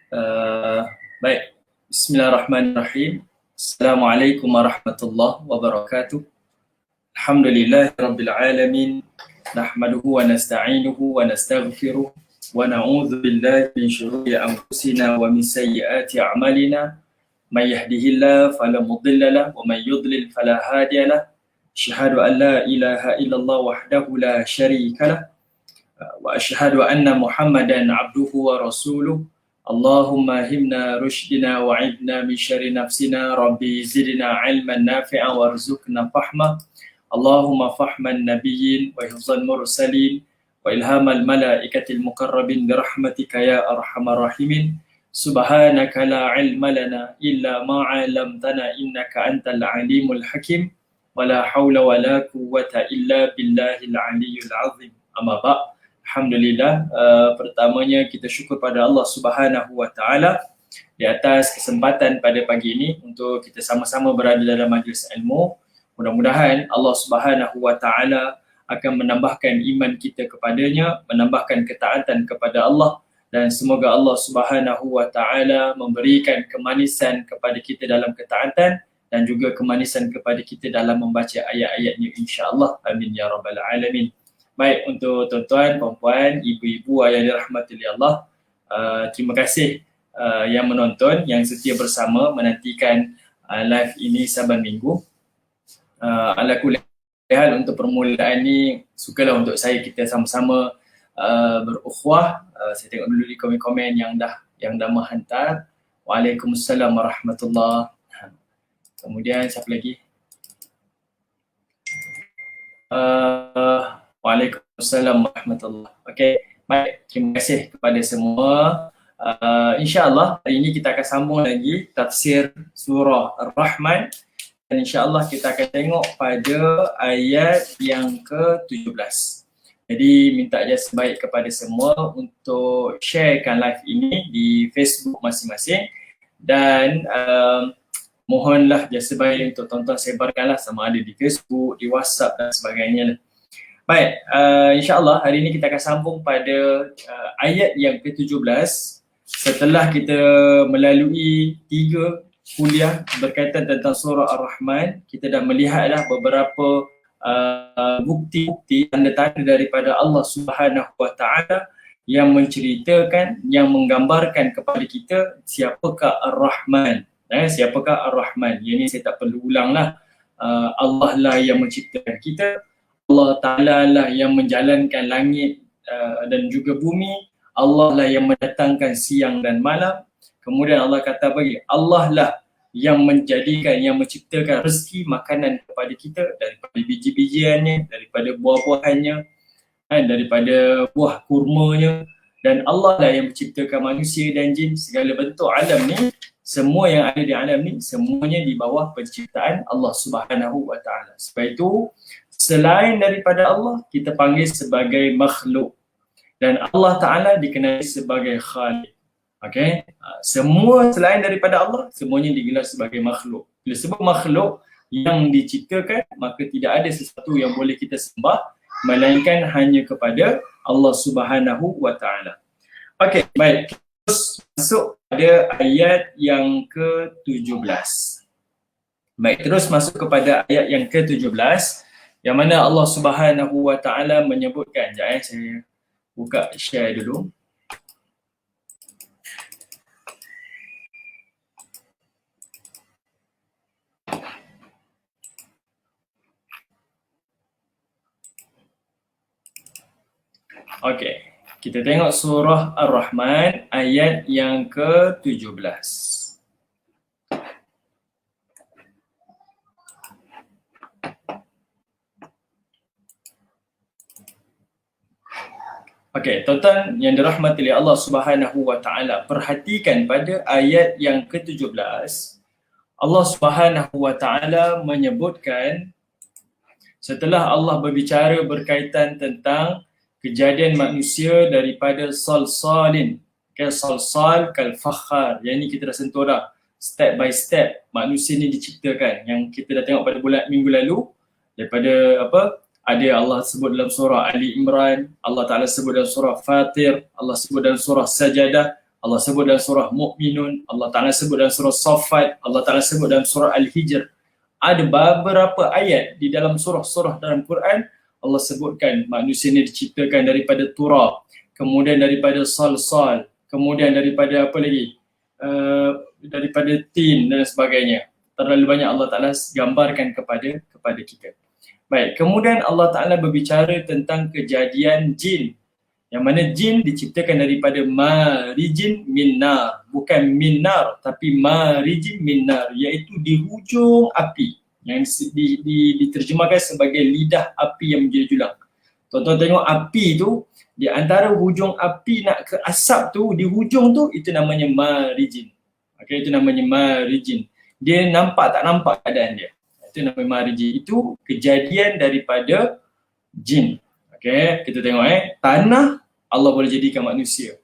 Uh, Baik, Bismillahirrahmanirrahim. Assalamualaikum warahmatullahi wabarakatuh. Alhamdulillahi rabbil alamin. Nahmaduhu wa nasta'inuhu wa nastaghfiruh wa na'udzu billahi min syururi anfusina wa min sayyiati a'malina. May yahdihillahu fala mudilla lahu wa may yudlil fala hadiya lahu. Asyhadu an la ilaha illallah wahdahu la syarika lahu wa asyhadu anna Muhammadan abduhu wa rasuluh. Allahumma himna rushdina wa'idna min syarri nafsina rabbi zidna ilman nafi'an warzuqna fahma. Allahumma fahman nabiyyin wa hifzal mursalin wa ilhamal malaikatil muqarrabin birahmatika ya arhamar rahimin. Subhanaka la ilma lana illa ma 'allamtana innaka antal alimul hakim. Wala haula wala quwwata illa billahil aliyyil azim. Amma ba'd. Alhamdulillah, pertamanya kita syukur pada Allah Subhanahu Wa Taala di atas kesempatan pada pagi ini untuk kita sama-sama berada dalam majlis ilmu. Mudah-mudahan Allah Subhanahu Wa Taala akan menambahkan iman kita kepadanya, menambahkan ketaatan kepada Allah, dan semoga Allah Subhanahu Wa Taala memberikan kemanisan kepada kita dalam ketaatan dan juga kemanisan kepada kita dalam membaca ayat-ayatnya, insya-Allah. Amin ya rabbal alamin. Baik, untuk tuan-tuan, puan-puan, ibu-ibu, ayah dirahmati Allah, terima kasih yang menonton, yang setia bersama menantikan live ini saban minggu. Ala kulli hal, untuk permulaan ni sukalah untuk saya kita sama-sama berukhuwah. Saya tengok dulu di komen-komen yang dah menghantar. Waalaikumsalam warahmatullahi. Kemudian siapa lagi? Waalaikumsalam warahmatullahi. Okey, baik, terima kasih kepada semua. InsyaAllah hari ini kita akan sambung lagi tafsir surah Ar-Rahman, dan insyaAllah kita akan tengok pada ayat yang ke-17. Jadi minta jasa baik kepada semua untuk sharekan live ini di Facebook masing-masing, dan mohonlah jasa baik untuk tonton sebarkanlah, sama ada di Facebook, di WhatsApp dan sebagainya. Baik, insyaAllah hari ini kita akan sambung pada ayat yang ke-17 setelah kita melalui 3 kuliah berkaitan tentang surah Ar-Rahman. Kita dah melihatlah beberapa bukti-bukti, tanda-tanda daripada Allah Subhanahu Wa Taala yang menceritakan, yang menggambarkan kepada kita siapakah Ar-Rahman. Siapakah Ar-Rahman? Yang ini saya tak perlu ulanglah. Allah lah yang menciptakan kita. Allah Ta'ala lah yang menjalankan langit dan juga bumi. Allah lah yang mendatangkan siang dan malam. Kemudian Allah kata bagi, Allah lah yang menjadikan, yang menciptakan rezeki makanan kepada kita daripada biji-bijiannya, daripada buah-buahannya, daripada buah kurmanya. Dan Allah lah yang menciptakan manusia dan jin. Segala bentuk alam ni, semua yang ada di alam ni, semuanya di bawah penciptaan Allah Subhanahu Wa Ta'ala. Sebab itu, selain daripada Allah, kita panggil sebagai makhluk. Dan Allah Ta'ala dikenali sebagai Khaliq. Okay? Semua selain daripada Allah, semuanya digelar sebagai makhluk. Bila sebut makhluk yang diciptakan, maka tidak ada sesuatu yang boleh kita sembah melainkan hanya kepada Allah Subhanahu Wa Ta'ala. Okay, baik. Terus masuk pada ayat yang ke-17. Baik, terus masuk kepada ayat yang ke-17, yang mana Allah Subhanahu Wa Ta'ala menyebutkan, saya buka share dulu. Okey, kita tengok surah Ar-Rahman ayat yang ke-17. Okey, tuan-tuan yang dirahmati oleh Allah Subhanahu Wa Ta'ala, perhatikan pada ayat yang ke-17, Allah Subhanahu Wa Ta'ala menyebutkan, setelah Allah berbicara berkaitan tentang kejadian manusia daripada salsalin, salsal kal fakhar, yang ni kita dah sentuh dah, step by step manusia ni diciptakan, yang kita dah tengok pada minggu lalu, daripada ada Allah sebut dalam surah Ali Imran, Allah Ta'ala sebut dalam surah Fatir, Allah sebut dalam surah Sajadah, Allah sebut dalam surah Mu'minun, Allah Ta'ala sebut dalam surah Saffat, Allah Ta'ala sebut dalam surah Al-Hijr. Ada beberapa ayat di dalam surah-surah dalam Quran, Allah sebutkan manusia ni diciptakan daripada turab, kemudian daripada salsal, kemudian daripada apa lagi? Daripada tin dan sebagainya. Terlalu banyak Allah Ta'ala gambarkan kepada kita. Baik, kemudian Allah Ta'ala berbicara tentang kejadian jin. Yang mana jin diciptakan daripada marijin minnar. Bukan minnar, tapi marijin minnar, iaitu di hujung api. Yang diterjemahkan sebagai lidah api yang menjadi julang. Tuan-tuan tengok api tu, di antara hujung api nak ke asap tu, di hujung tu, itu namanya marijin. Okay, itu namanya marijin. Dia nampak tak nampak keadaan dia. Itu namanya marijin. Itu kejadian daripada jin. Okay, kita tengok tanah Allah boleh jadikan manusia.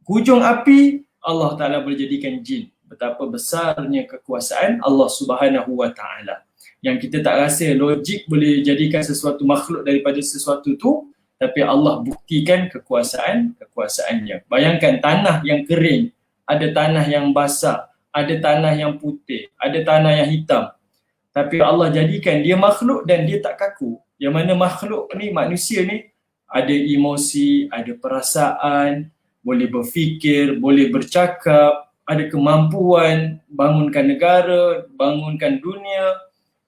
Hujung api Allah Ta'ala boleh jadikan jin. Betapa besarnya kekuasaan Allah Subhanahu Wa Ta'ala. Yang kita tak rasa logik boleh jadikan sesuatu makhluk daripada sesuatu tu, tapi Allah buktikan kekuasaannya. Bayangkan tanah yang kering, ada tanah yang basah, ada tanah yang putih, ada tanah yang hitam. Tapi Allah jadikan dia makhluk dan dia tak kaku. Yang mana makhluk ni, manusia ni ada emosi, ada perasaan, boleh berfikir, boleh bercakap, ada kemampuan bangunkan negara, bangunkan dunia,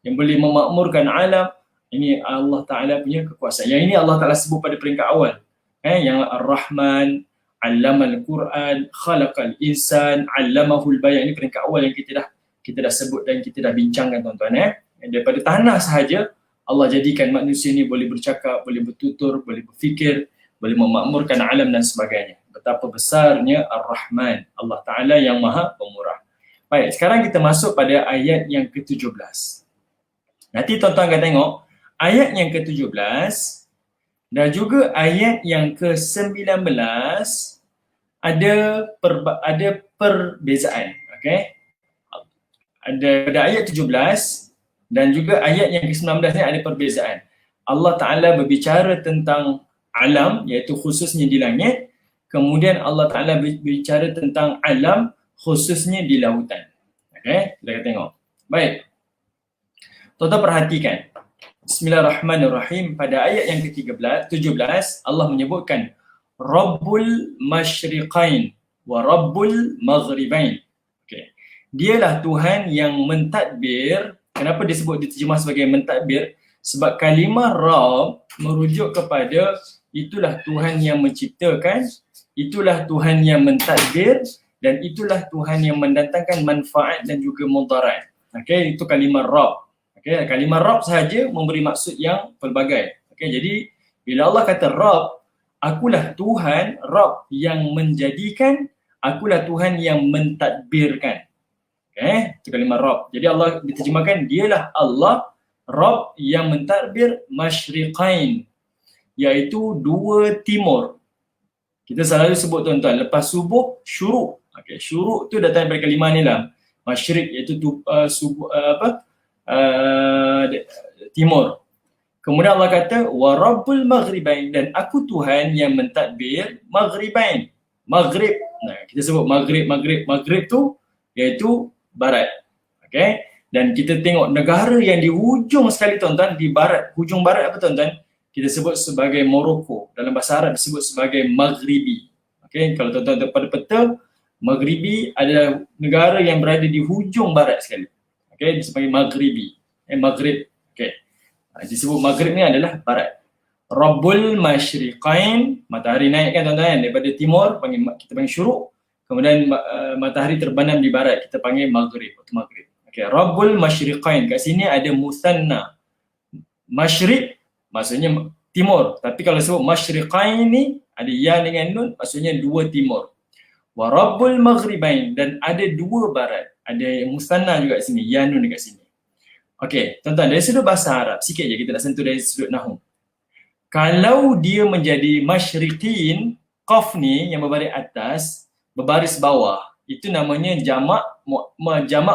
yang boleh memakmurkan alam. Ini Allah Ta'ala punya kekuasaan. Yang ini Allah Ta'ala sebut pada peringkat awal. Yang Ar-Rahman, Allamal Quran, Khalaqal Insan, Allamahul Bayan. Ini peringkat awal yang kita dah sebut dan kita dah bincangkan, tuan-tuan. Daripada tanah sahaja, Allah jadikan manusia ni boleh bercakap, boleh bertutur, boleh berfikir, boleh memakmurkan alam dan sebagainya. Betapa besarnya Ar-Rahman, Allah Ta'ala yang Maha Pemurah. Baik, sekarang kita masuk pada ayat yang ke-17. Nanti tuan-tuan akan tengok ayat yang ke-17 dan juga ayat yang ke-19 ada perbezaan. Okay? Ada pada ayat 17 dan juga ayat yang ke-19 ni ada perbezaan. Allah Ta'ala berbicara tentang alam, iaitu khususnya di langit. Kemudian Allah Ta'ala berbicara tentang alam khususnya di lautan. Okay, kita akan tengok. Baik. Tuan-tuan perhatikan. Bismillahirrahmanirrahim. Pada ayat yang ke-17 Allah menyebutkan Rabbul Masyriqain wa Rabbul Maghribain. Okay. Dialah Tuhan yang mentadbir. Kenapa disebut diterjemah sebagai mentadbir? Sebab kalimah Rabb merujuk kepada itulah Tuhan yang menciptakan, itulah Tuhan yang mentadbir, dan itulah Tuhan yang mendatangkan manfaat dan juga mudarat. Okey, itu kalimah Rabb. Okey, kalimah Rabb sahaja memberi maksud yang pelbagai. Okey, jadi bila Allah kata Rabb, akulah Tuhan, Rabb yang menjadikan, akulah Tuhan yang mentadbirkan. Itu kalimah Rabb. Jadi Allah diterjemahkan dialah Allah Rabb yang mentadbir masyriqain, iaitu dua timur. Kita selalu sebut, tuan-tuan, lepas subuh syuruk. Okey, syuruk tu datang daripada kalimah ni lah. Masyriq iaitu timur. Kemudian Allah kata wa Rabbul Maghribain, dan aku Tuhan yang mentadbir Maghribain. Maghrib. Nah, kita sebut Maghrib tu iaitu barat. Okey. Dan kita tengok negara yang di hujung sekali, tuan-tuan, di barat. Hujung barat apa, tuan-tuan? Kita sebut sebagai Morocco. Dalam bahasa Arab disebut sebagai Maghribi. Okey, kalau tuan-tuan pada peta, Maghribi adalah negara yang berada di hujung barat sekali. Okey, sebagai Maghribi. Maghrib. Okey. Disebut Maghrib ni adalah barat. Rabbul Masyriqain, matahari naik kan, tuan-tuan, daripada timur, kita panggil syuruk. Kemudian matahari terbenam di barat, kita panggil Maghrib atau Maghrib. Okay, Rabbul Masyriqain, kat sini ada musanna. Masyriq maksudnya timur, tapi kalau sebut Masyriqain ni ada ya dengan nun, maksudnya dua timur. Wa Rabbul Maghribain, dan ada dua barat. Ada musanna juga kat sini, ya nun dekat sini. Okey, tuan-tuan, dari sudut bahasa Arab, sikit je kita nak sentuh dari sudut nahwu. Kalau dia menjadi masyriqin, qaf ni yang berbaris atas, berbaris bawah, itu namanya jamak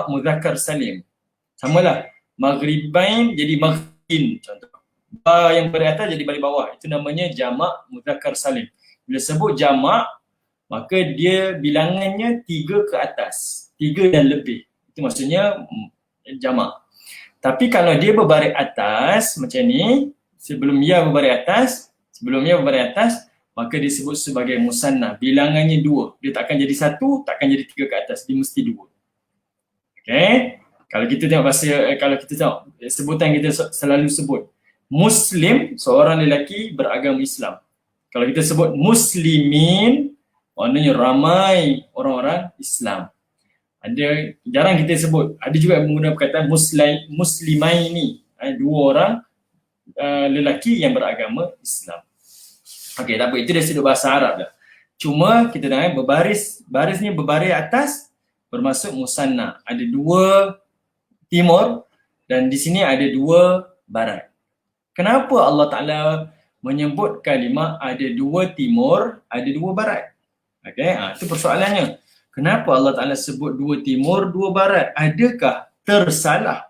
muzakkar salim. Samalah, maghribain jadi maghribin, contoh. Ba yang berbaris atas jadi baris bawah, itu namanya jamak muzakkar salim. Bila sebut jamak, maka dia bilangannya 3 ke atas, 3 dan lebih. Itu maksudnya jamak. Tapi kalau dia berbaris atas macam ni, sebelum ia berbaris atas, maka disebut sebagai musanna. Bilangannya 2. Dia takkan jadi 1, takkan jadi 3 ke atas, dia mesti 2. Okey. Kalau kita tengok kalau kita tengok sebutan kita selalu sebut Muslim, seorang lelaki beragama Islam. Kalau kita sebut muslimin, maknanya ramai orang-orang Islam. Jarang kita sebut. Ada juga menggunakan perkataan muslimaini, 2 orang lelaki yang beragama Islam. Okey, tak apa, itu dari sudut bahasa Arab dah. Cuma kita tengok barisnya berbaris atas bermaksud musanna. Ada 2 timur dan di sini ada 2 barat. Kenapa Allah Ta'ala menyebut kalimah ada 2 timur, ada 2 barat? Okey, itu persoalannya. Kenapa Allah Ta'ala sebut 2 timur, 2 barat? Adakah tersalah?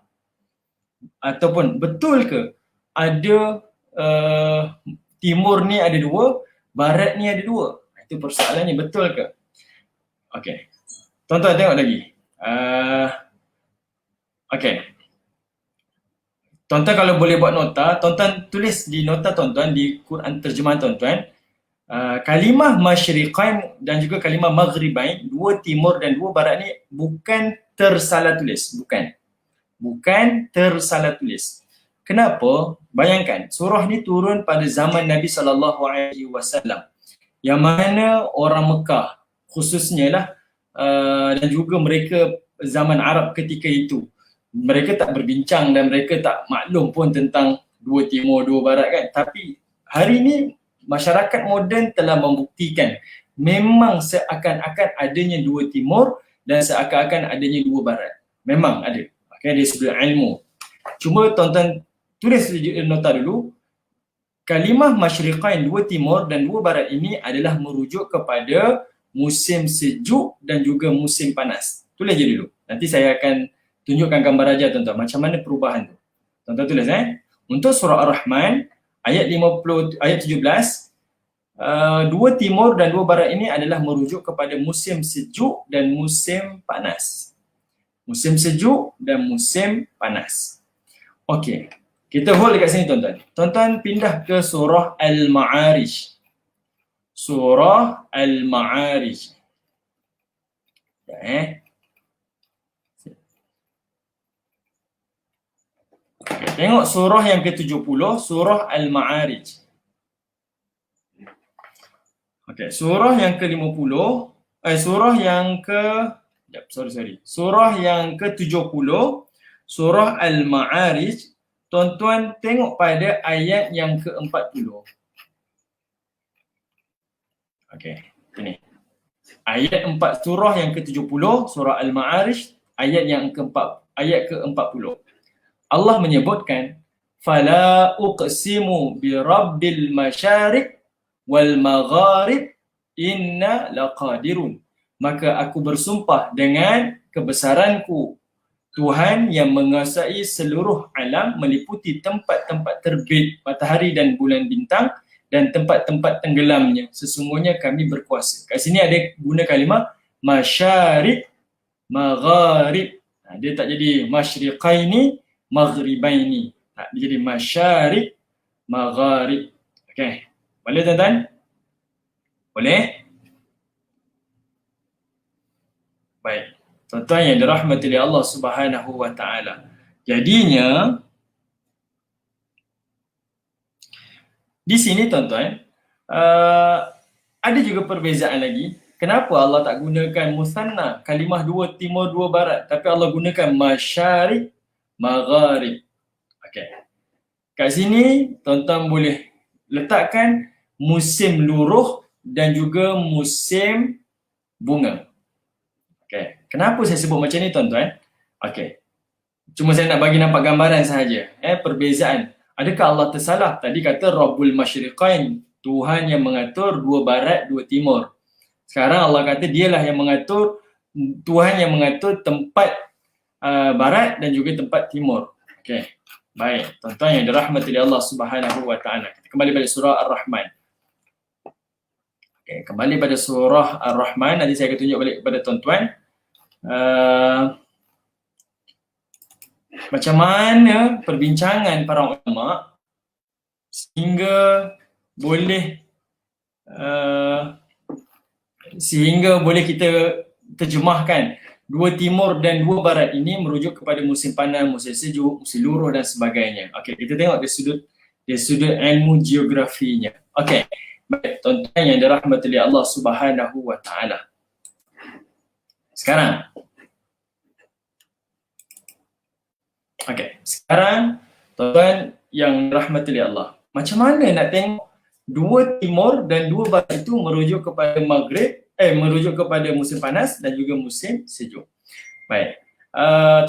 Ataupun betul ke ada timur ni ada 2, barat ni ada 2? Itu persoalannya, betul ke? Okey. Tuan-tuan tengok lagi. Okey. Tuan-tuan kalau boleh buat nota, tuan-tuan tulis di nota tuan-tuan di Quran terjemahan tuan-tuan. Kalimah masyriqain dan juga kalimah maghribain, 2 timur dan 2 barat ni bukan tersalah tulis, bukan tersalah tulis. Kenapa? Bayangkan, surah ni turun pada zaman Nabi SAW, yang mana orang Mekah khususnya lah dan juga mereka zaman Arab ketika itu, mereka tak berbincang dan mereka tak maklum pun tentang 2 timur, 2 barat kan. Tapi hari ni masyarakat moden telah membuktikan memang seakan-akan adanya 2 timur dan seakan-akan adanya 2 barat. Memang ada. Okay, dari sudut ilmu. Cuma tuan-tuan tulis nota dulu, kalimah masyriqain, 2 timur dan 2 barat ini adalah merujuk kepada musim sejuk dan juga musim panas. Tulis je dulu. Nanti saya akan tunjukkan gambar aja tuan-tuan macam mana perubahan tu. Tuan-tuan tulis Untuk surah Ar-Rahman ayat 17, 2 timur dan 2 barat ini adalah merujuk kepada musim sejuk dan musim panas. Musim sejuk dan musim panas. Okey. Kita hold dekat sini tuan-tuan. Tuan-tuan pindah ke surah Al-Ma'arij. Surah Al-Ma'arij. Okay, tengok surah yang ke-70, surah Al-Ma'arij. Okey, surah yang ke-50, surah yang surah yang ke-70, surah Al-Ma'arij. Tuan-tuan tengok pada ayat yang ke-40. Okey, ini. Ayat 4 surah yang ke-70, surah Al-Ma'arij, ayat ke-40. Allah menyebutkan fala uqsimu bi rabbil masyariq wal magharib inna laqadirun. Maka aku bersumpah dengan kebesaranku, Tuhan yang menguasai seluruh alam meliputi tempat-tempat terbit matahari dan bulan bintang dan tempat-tempat tenggelamnya. Sesungguhnya kami berkuasa. Kat sini ada guna kalimah masyariq, magharib. Dia tak jadi masyriqaini, maghribaini. Dia jadi masyariq, magharib. Okey. Boleh tuan-tuan? Boleh? Baik. Tuan-tuan yang dirahmati oleh Allah Subhanahu wa taala. Jadinya di sini tuan-tuan ada juga perbezaan lagi. Kenapa Allah tak gunakan musanna, kalimah 2 timur 2 barat, tapi Allah gunakan masyariq, magharib. Okey. Kat sini tuan-tuan boleh letakkan musim luruh dan juga musim bunga. Okey. Kenapa saya sebut macam ni tuan-tuan? Okey. Cuma saya nak bagi nampak gambaran sahaja. Perbezaan. Adakah Allah tersalah? Tadi kata Rabbul Masyriqain, Tuhan yang mengatur 2 barat, 2 timur. Sekarang Allah kata dialah yang mengatur, Tuhan yang mengatur tempat barat dan juga tempat timur. Okey. Baik, tuan-tuan yang dirahmati oleh Allah Subhanahu wa taala. Kita kembali balik surah Ar-Rahman. Kembali pada surah Ar-Rahman, nanti saya akan tunjuk balik kepada tuan-tuan. Macam mana perbincangan para ulama sehingga boleh kita terjemahkan dua timur dan dua barat ini merujuk kepada musim panas, musim sejuk, musim luruh dan sebagainya. Okey, kita tengok dari sudut ilmu geografinya. Okey. Baik, tuan-tuan yang dirahmati oleh Allah Subhanahu wa taala. Sekarang tuan-tuan yang dirahmati oleh Allah, macam mana nak tengok dua timur dan dua barat itu merujuk kepada merujuk kepada musim panas dan juga musim sejuk. Baik.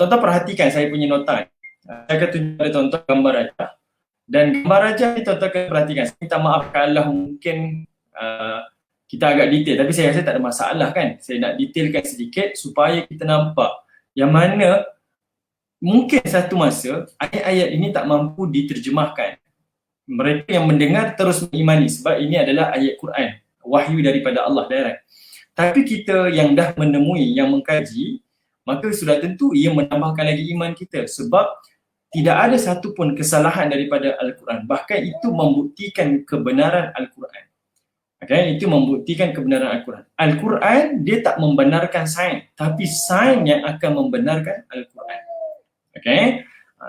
Tuan-tuan perhatikan saya punya nota. Saya akan tunjuk kepada tuan-tuan gambar raja. Dan gambar raja ni tuan-tuan akan perhatikan. Saya minta maaf kalau mungkin kita agak detail, tapi saya rasa tak ada masalah kan. Saya nak detailkan sedikit supaya kita nampak yang mana mungkin satu masa ayat-ayat ini tak mampu diterjemahkan. Mereka yang mendengar terus mengimani sebab ini adalah ayat Quran, wahyu daripada Allah direct. Tapi kita yang dah menemui, yang mengkaji, maka sudah tentu ia menambahkan lagi iman kita sebab tidak ada satu pun kesalahan daripada Al-Quran. Bahkan itu membuktikan kebenaran Al-Quran. Okay? Itu membuktikan kebenaran Al-Quran. Al-Quran dia tak membenarkan sains, tapi sains yang akan membenarkan Al-Quran. Okay?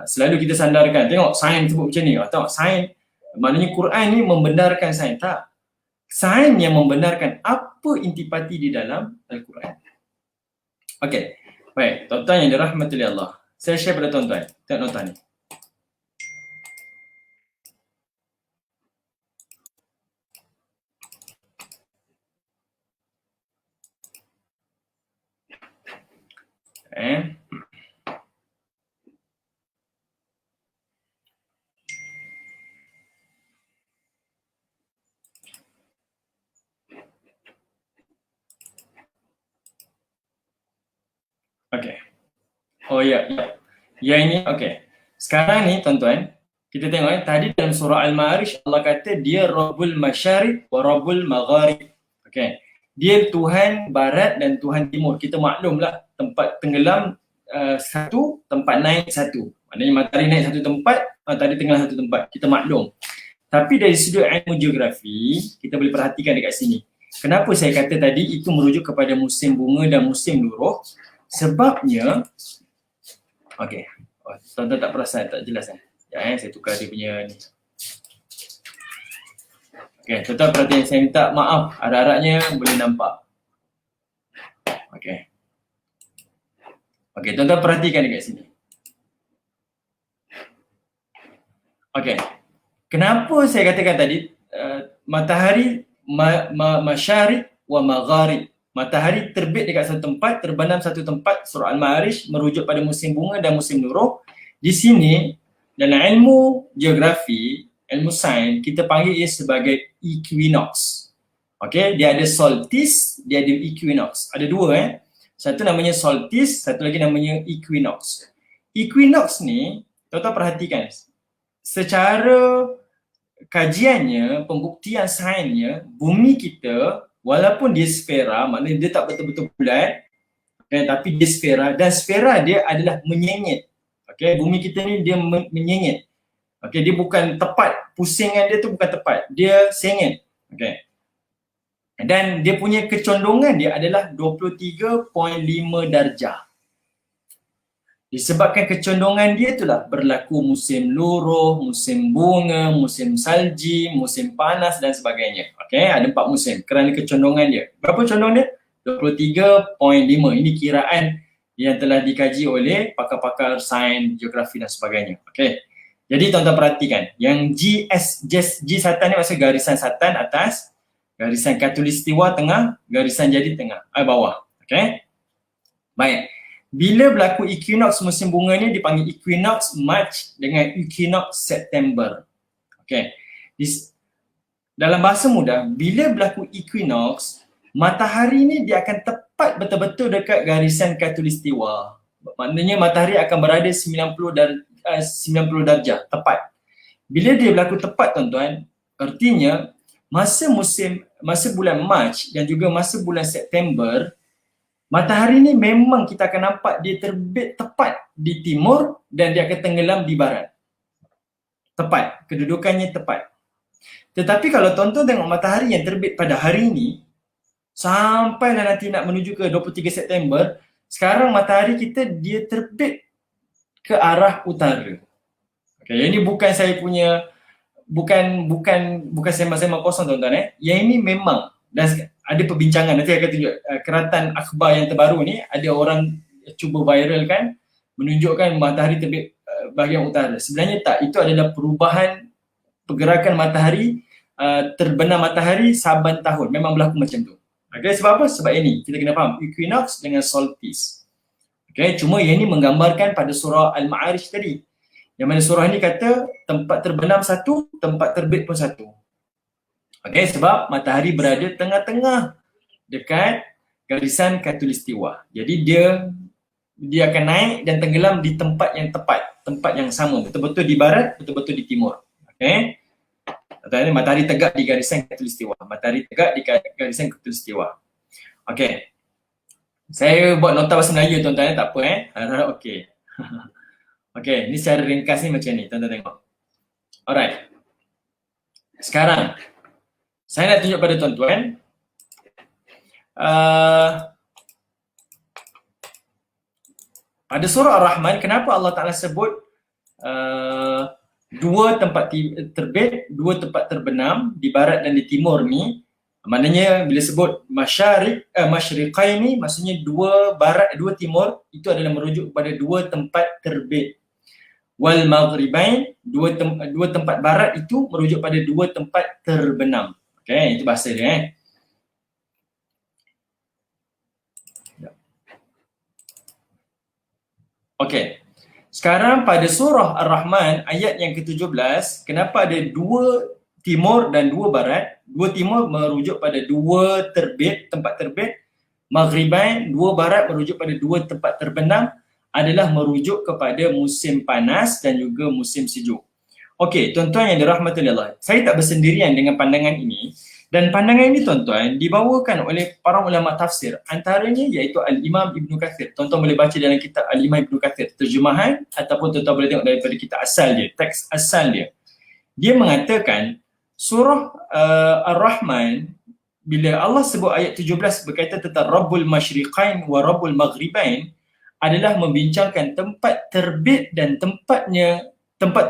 Selalu kita sandarkan, tengok sains sebut macam ni. Tengok sains, maknanya Quran ni membenarkan sains. Tak. Sains yang membenarkan apa intipati di dalam Al-Quran. Okey. Baik, tuan-tuan yang dirahmati oleh Allah. Saya share pada tuan-tuan. Tengok nota ni. Okey. Oh ya, ya ini okey. Sekarang ni tuan-tuan, kita tengok tadi dalam surah Al-Ma'arij Allah kata dia Rabbul Masyariq wa Rabbul Magharib. Okey. Dia Tuhan barat dan Tuhan timur. Kita maklumlah tempat tenggelam satu, tempat naik satu. Maknanya matahari naik satu tempat, matahari tenggelam satu tempat. Kita maklum. Tapi dari sudut ilmu geografi, kita boleh perhatikan dekat sini. Kenapa saya kata tadi itu merujuk kepada musim bunga dan musim luruh? Sebabnya, okey, tuan-tuan tak perasan, tak jelas kan? Ya, saya tukar dia punya ni. Okey, tuan-tuan perhatikan, saya minta maaf, harap-harapnya boleh nampak. Okey. Okey, tuan-tuan perhatikan dekat sini. Okey. Kenapa saya katakan tadi matahari masyariq wa magharib. Matahari terbit dekat satu tempat, terbenam satu tempat. Surah Al-Ma'arij merujuk pada musim bunga dan musim luruh. Di sini dalam ilmu geografi, ilmu sains, kita panggil ia sebagai equinox. Okey, dia ada solstice, dia ada equinox. Ada dua Satu namanya solstice, satu lagi namanya equinox. Equinox ni, tuan-tuan perhatikan. Secara kajiannya, pembuktian sainsnya, bumi kita walaupun dia sfera, maknanya dia tak betul-betul bulat, tapi dia sfera dan sfera dia adalah menyenyet. Okey, bumi kita ni dia menyenyet. Okey, dia bukan tepat, pusingan dia tu bukan tepat, dia sengit. Okey. Dan dia punya kecondongan dia adalah 23.5 darjah. Disebabkan kecondongan dia itulah berlaku musim luruh, musim bunga, musim salji, musim panas dan sebagainya. Okey, ada 4 musim kerana kecondongan dia. Berapa condong dia? 23.5. Ini kiraan yang telah dikaji oleh pakar-pakar sains, geografi dan sebagainya. Okey. Jadi tuan-tuan perhatikan, yang G satan ni maksud garisan satan atas, garisan khatulistiwa tengah, garisan jadi tengah, bawah. Okey. Baik. Bila berlaku equinox musim bunga ni dipanggil equinox March dengan equinox September. Okey. Dalam bahasa mudah, bila berlaku equinox, matahari ni dia akan tepat betul-betul dekat garisan khatulistiwa. Maknanya matahari akan berada 90 darjah, tepat. Bila dia berlaku tepat tuan-tuan, artinya masa musim masa bulan Mac dan juga masa bulan September, matahari ni memang kita akan nampak dia terbit tepat di timur dan dia akan tenggelam di barat. Tepat, kedudukannya tepat. Tetapi kalau tuan-tuan tengok matahari yang terbit pada hari ini, sampailah nanti nak menuju ke 23 September, sekarang matahari kita dia terbit ke arah utara. Okay, yang ini bukan saya punya, bukan sembang-sembang kosong tuan-tuan. Yang ini memang, dan ada perbincangan, nanti akan tunjuk keratan akhbar yang terbaru ni, ada orang cuba viralkan, menunjukkan matahari terbit bahagian utara. Sebenarnya tak, itu adalah perubahan pergerakan matahari, terbenam matahari saban tahun, memang berlaku macam tu. Okay, sebab apa? Sebab ini, kita kena faham, equinox dengan solstice. Okay, cuma yang ini menggambarkan pada surah Al-Ma'arij tadi. Yang mana surah ni kata tempat terbenam satu, tempat terbit pun satu. Okay, sebab matahari berada tengah-tengah dekat garisan khatulistiwa. Jadi dia akan naik dan tenggelam di tempat yang tepat, tempat yang sama, betul-betul di barat, betul-betul di timur. Okay. Matahari tegak di garisan khatulistiwa. Matahari tegak di garisan khatulistiwa. Okay. Saya buat nota bahasa Melayu tuan-tuan, tak apa harap okey. Okey, ni secara ringkas ni macam ni, tuan-tuan tengok. Alright. Sekarang saya nak tunjuk pada tuan-tuan pada surah Ar-Rahman, kenapa Allah Ta'ala sebut dua tempat terbit, dua tempat terbenam di barat dan di timur ni. Maknanya bila sebut masyriqaini, maksudnya dua barat, dua timur, itu adalah merujuk kepada dua tempat terbit. Wal maghribain, dua tempat barat itu merujuk pada dua tempat terbenam. Okey, itu bahasa dia. Okey. Sekarang pada surah Ar-Rahman ayat yang ke-17, kenapa ada dua timur dan dua barat? Dua timur merujuk pada dua terbit, tempat terbit. Maghribain, dua barat merujuk pada dua tempat terbenam, adalah merujuk kepada musim panas dan juga musim sejuk. Okey, tuan-tuan yang dirahmati Allah, saya tak bersendirian dengan pandangan ini, dan pandangan ini tuan-tuan dibawakan oleh para ulama tafsir, antaranya iaitu Al-Imam Ibn Kathir. Tuan-tuan boleh baca dalam kitab Al-Imam Ibn Kathir terjemahan, ataupun tuan-tuan boleh tengok daripada kitab asal dia, teks asal dia. Dia mengatakan surah Ar-Rahman, bila Allah sebut ayat 17 berkaitan tentang Rabbul Masyriqain wa Rabbul Maghribain, adalah membincangkan tempat terbit dan tempat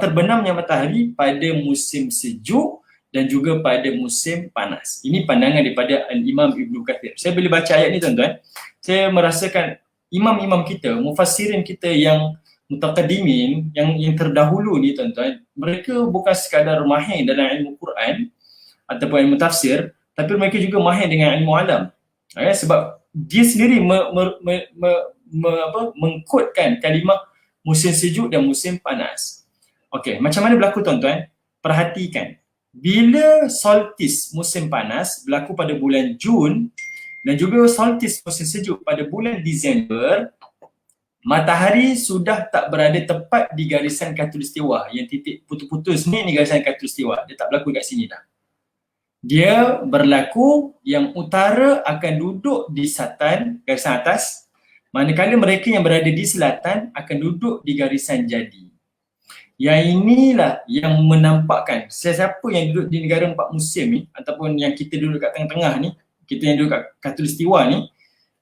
terbenamnya matahari pada musim sejuk dan juga pada musim panas. Ini pandangan daripada Al-Imam Ibn Kathir. Saya boleh baca ayat ni tuan-tuan. Saya merasakan imam-imam kita, mufassirin kita yang mutaqaddimin, yang terdahulu ni tuan-tuan, mereka bukan sekadar mahir dalam ilmu Quran ataupun ilmu tafsir, tapi mereka juga mahir dengan ilmu alam. Sebab dia sendiri mengkodkan kalimah musim sejuk dan musim panas. Okey, macam mana berlaku tuan-tuan? Perhatikan. Bila solstice musim panas berlaku pada bulan Jun dan juga solstice musim sejuk pada bulan Disember, matahari sudah tak berada tepat di garisan khatulistiwa. Yang titik putus-putus ni garisan khatulistiwa. Dia tak berlaku kat sini dah. Dia berlaku yang utara akan duduk di selatan, garisan atas, manakala mereka yang berada di selatan akan duduk di garisan jadi. Yang inilah yang menampakkan siapa yang duduk di negara empat musim ni, ataupun yang kita duduk kat tengah-tengah ni, kita yang duduk kat khatulistiwa ni,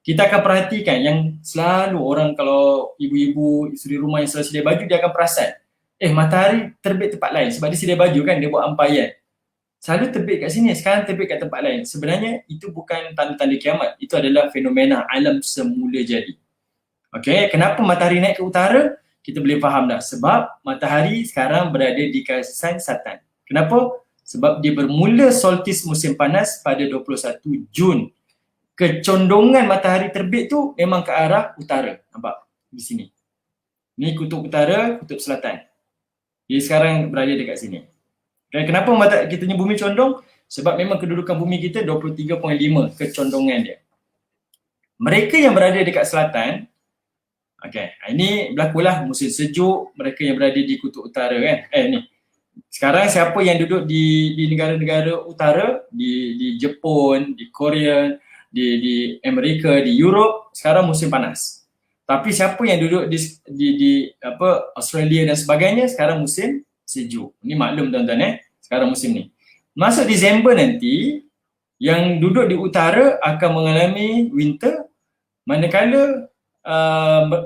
kita akan perhatikan yang selalu orang, kalau ibu-ibu, isteri rumah yang selalu sedia baju, dia akan perasan matahari terbit tempat lain sebab dia sedia baju kan, dia buat ampaian. Selalu terbit kat sini, sekarang terbit kat tempat lain. Sebenarnya itu bukan tanda-tanda kiamat, itu adalah fenomena alam semula jadi. Okey, kenapa matahari naik ke utara? Kita boleh faham dah, sebab matahari sekarang berada di garisan selatan. Kenapa? Sebab dia bermula solstice musim panas pada 21 Jun. Kecondongan matahari terbit tu memang ke arah utara. Nampak? Di sini. Ni kutub utara, kutub selatan. Dia sekarang berada dekat sini. Dan kenapa kita punya bumi condong? Sebab memang kedudukan bumi kita 23.5 kecondongan dia. Mereka yang berada dekat selatan, okey, ini berlakulah musim sejuk, mereka yang berada di kutub utara kan. Ni. Sekarang siapa yang duduk di negara-negara utara, di Jepun, di Korea, di Amerika, di Europe, sekarang musim panas. Tapi siapa yang duduk di apa Australia dan sebagainya, sekarang musim sejuk. Ini maklum tuan-tuan sekarang musim ni. Masuk Disember nanti, yang duduk di utara akan mengalami winter, manakala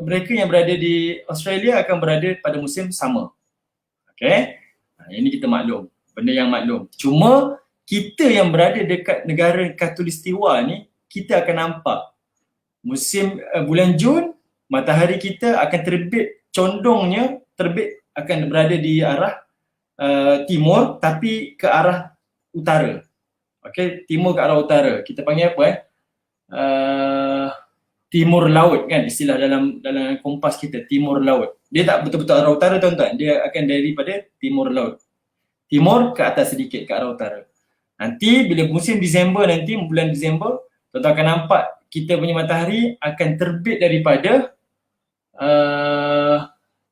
mereka yang berada di Australia akan berada pada musim summer. Okay? Ini kita maklum, benda yang maklum. Cuma kita yang berada dekat negara Khatulistiwa ni, kita akan nampak musim bulan Jun, matahari kita akan terbit, condongnya terbit akan berada di arah timur tapi ke arah utara. Okey, timur ke arah utara. Kita panggil apa timur laut kan, istilah dalam kompas kita, timur laut. Dia tak betul-betul arah utara tuan-tuan, dia akan daripada timur laut. Timur ke atas sedikit ke arah utara. Nanti bila musim Disember nanti, bulan Disember, tuan-tuan akan nampak kita punya matahari akan terbit daripada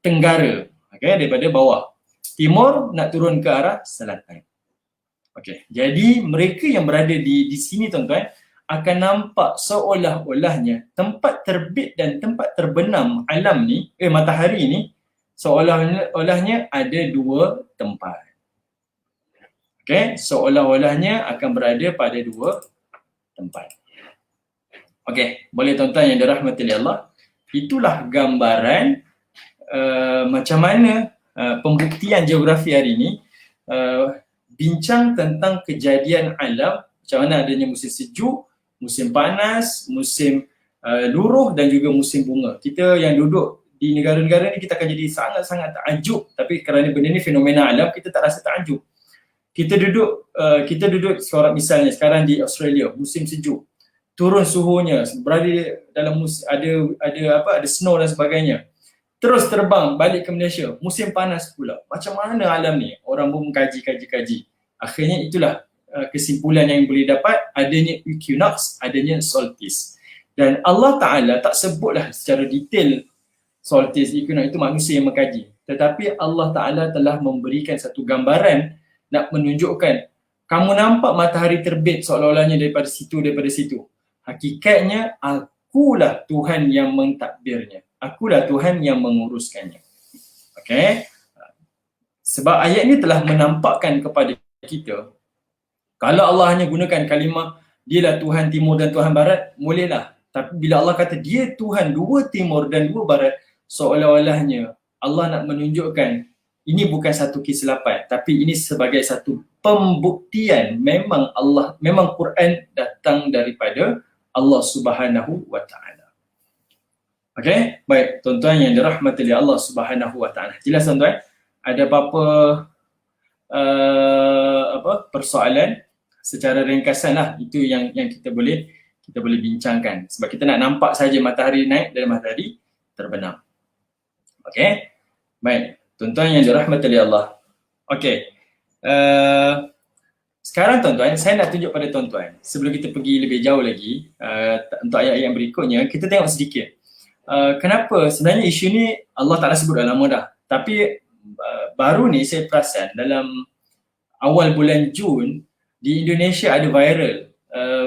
tenggara, daripada bawah. Timur nak turun ke arah selatan. Okey, jadi mereka yang berada di sini tuan-tuan akan nampak seolah-olahnya tempat terbit dan tempat terbenam alam ni, matahari ni, seolah-olahnya ada dua tempat. Okey, seolah-olahnya akan berada pada dua tempat. Okey, boleh tuan-tuan yang dirahmati Allah, itulah gambaran macam mana pembuktian geografi hari ini bincang tentang kejadian alam, macam mana adanya musim sejuk, musim panas, musim luruh dan juga musim bunga. Kita yang duduk di negara-negara ni kita akan jadi sangat-sangat takjub, tapi kerana benda ni fenomena alam, kita tak rasa takjub. Kita duduk sekarang, misalnya sekarang di Australia musim sejuk, turun suhunya, berada dalam ada snow dan sebagainya. Terus terbang balik ke Malaysia, musim panas pula. Macam mana alam ni? Orang pun mengkaji. Akhirnya itulah kesimpulan yang boleh dapat, adanya equinox, adanya solstice. Dan Allah Ta'ala tak sebutlah secara detail solstice, equinox, itu manusia yang mengkaji. Tetapi Allah Ta'ala telah memberikan satu gambaran nak menunjukkan, kamu nampak matahari terbit seolah-olahnya daripada situ. Hakikatnya, akulah Tuhan yang mentadbirnya. Akulah Tuhan yang menguruskannya. Okay? Sebab ayat ini telah menampakkan kepada kita, kalau Allah hanya gunakan kalimah dialah Tuhan timur dan Tuhan barat, bolehlah. Tapi bila Allah kata dia Tuhan dua timur dan dua barat, seolah-olahnya Allah nak menunjukkan ini bukan satu kesilapan, tapi ini sebagai satu pembuktian memang Quran datang daripada Allah Subhanahu wa Ta'ala. Okey, baik tuan-tuan yang dirahmati oleh Allah Subhanahu wa Ta'ala. Jelas tuan-tuan? Ada apa-apa persoalan secara ringkasan lah, itu yang kita boleh bincangkan. Sebab kita nak nampak saja matahari naik dan matahari terbenam. Okey. Baik, tuan-tuan yang dirahmati oleh Allah. Okey. Sekarang tuan-tuan, saya nak tunjuk pada tuan-tuan, sebelum kita pergi lebih jauh lagi untuk ayat-ayat yang berikutnya, kita tengok sedikit. Kenapa sebenarnya isu ni Allah Ta'ala sebut dah lama dah, tapi baru ni saya perasan dalam awal bulan Jun di Indonesia ada viral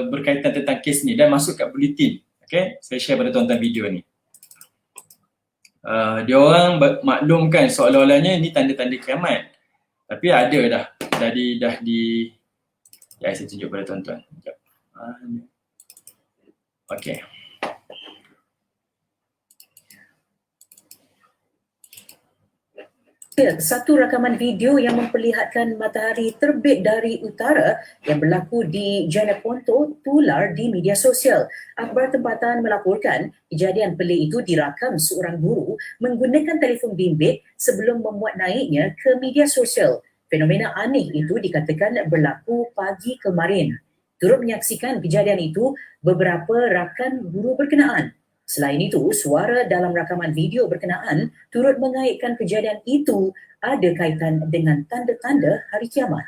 berkaitan tentang kes ni dan masuk kat bulletin. Okay? Saya share pada tuan-tuan video ni. Dia orang maklumkan seolah-olahnya ini tanda-tanda kiamat, tapi ada dah di ya, saya tunjuk pada tuan-tuan. Okay. Satu rakaman video yang memperlihatkan matahari terbit dari utara yang berlaku di Jeneponto tular di media sosial. Akhbar tempatan melaporkan kejadian pelik itu dirakam seorang guru menggunakan telefon bimbit sebelum memuat naiknya ke media sosial. Fenomena aneh itu dikatakan berlaku pagi kemarin. Turut menyaksikan kejadian itu beberapa rakan guru berkenaan. Selain itu, suara dalam rakaman video berkenaan turut mengaitkan kejadian itu ada kaitan dengan tanda-tanda hari kiamat.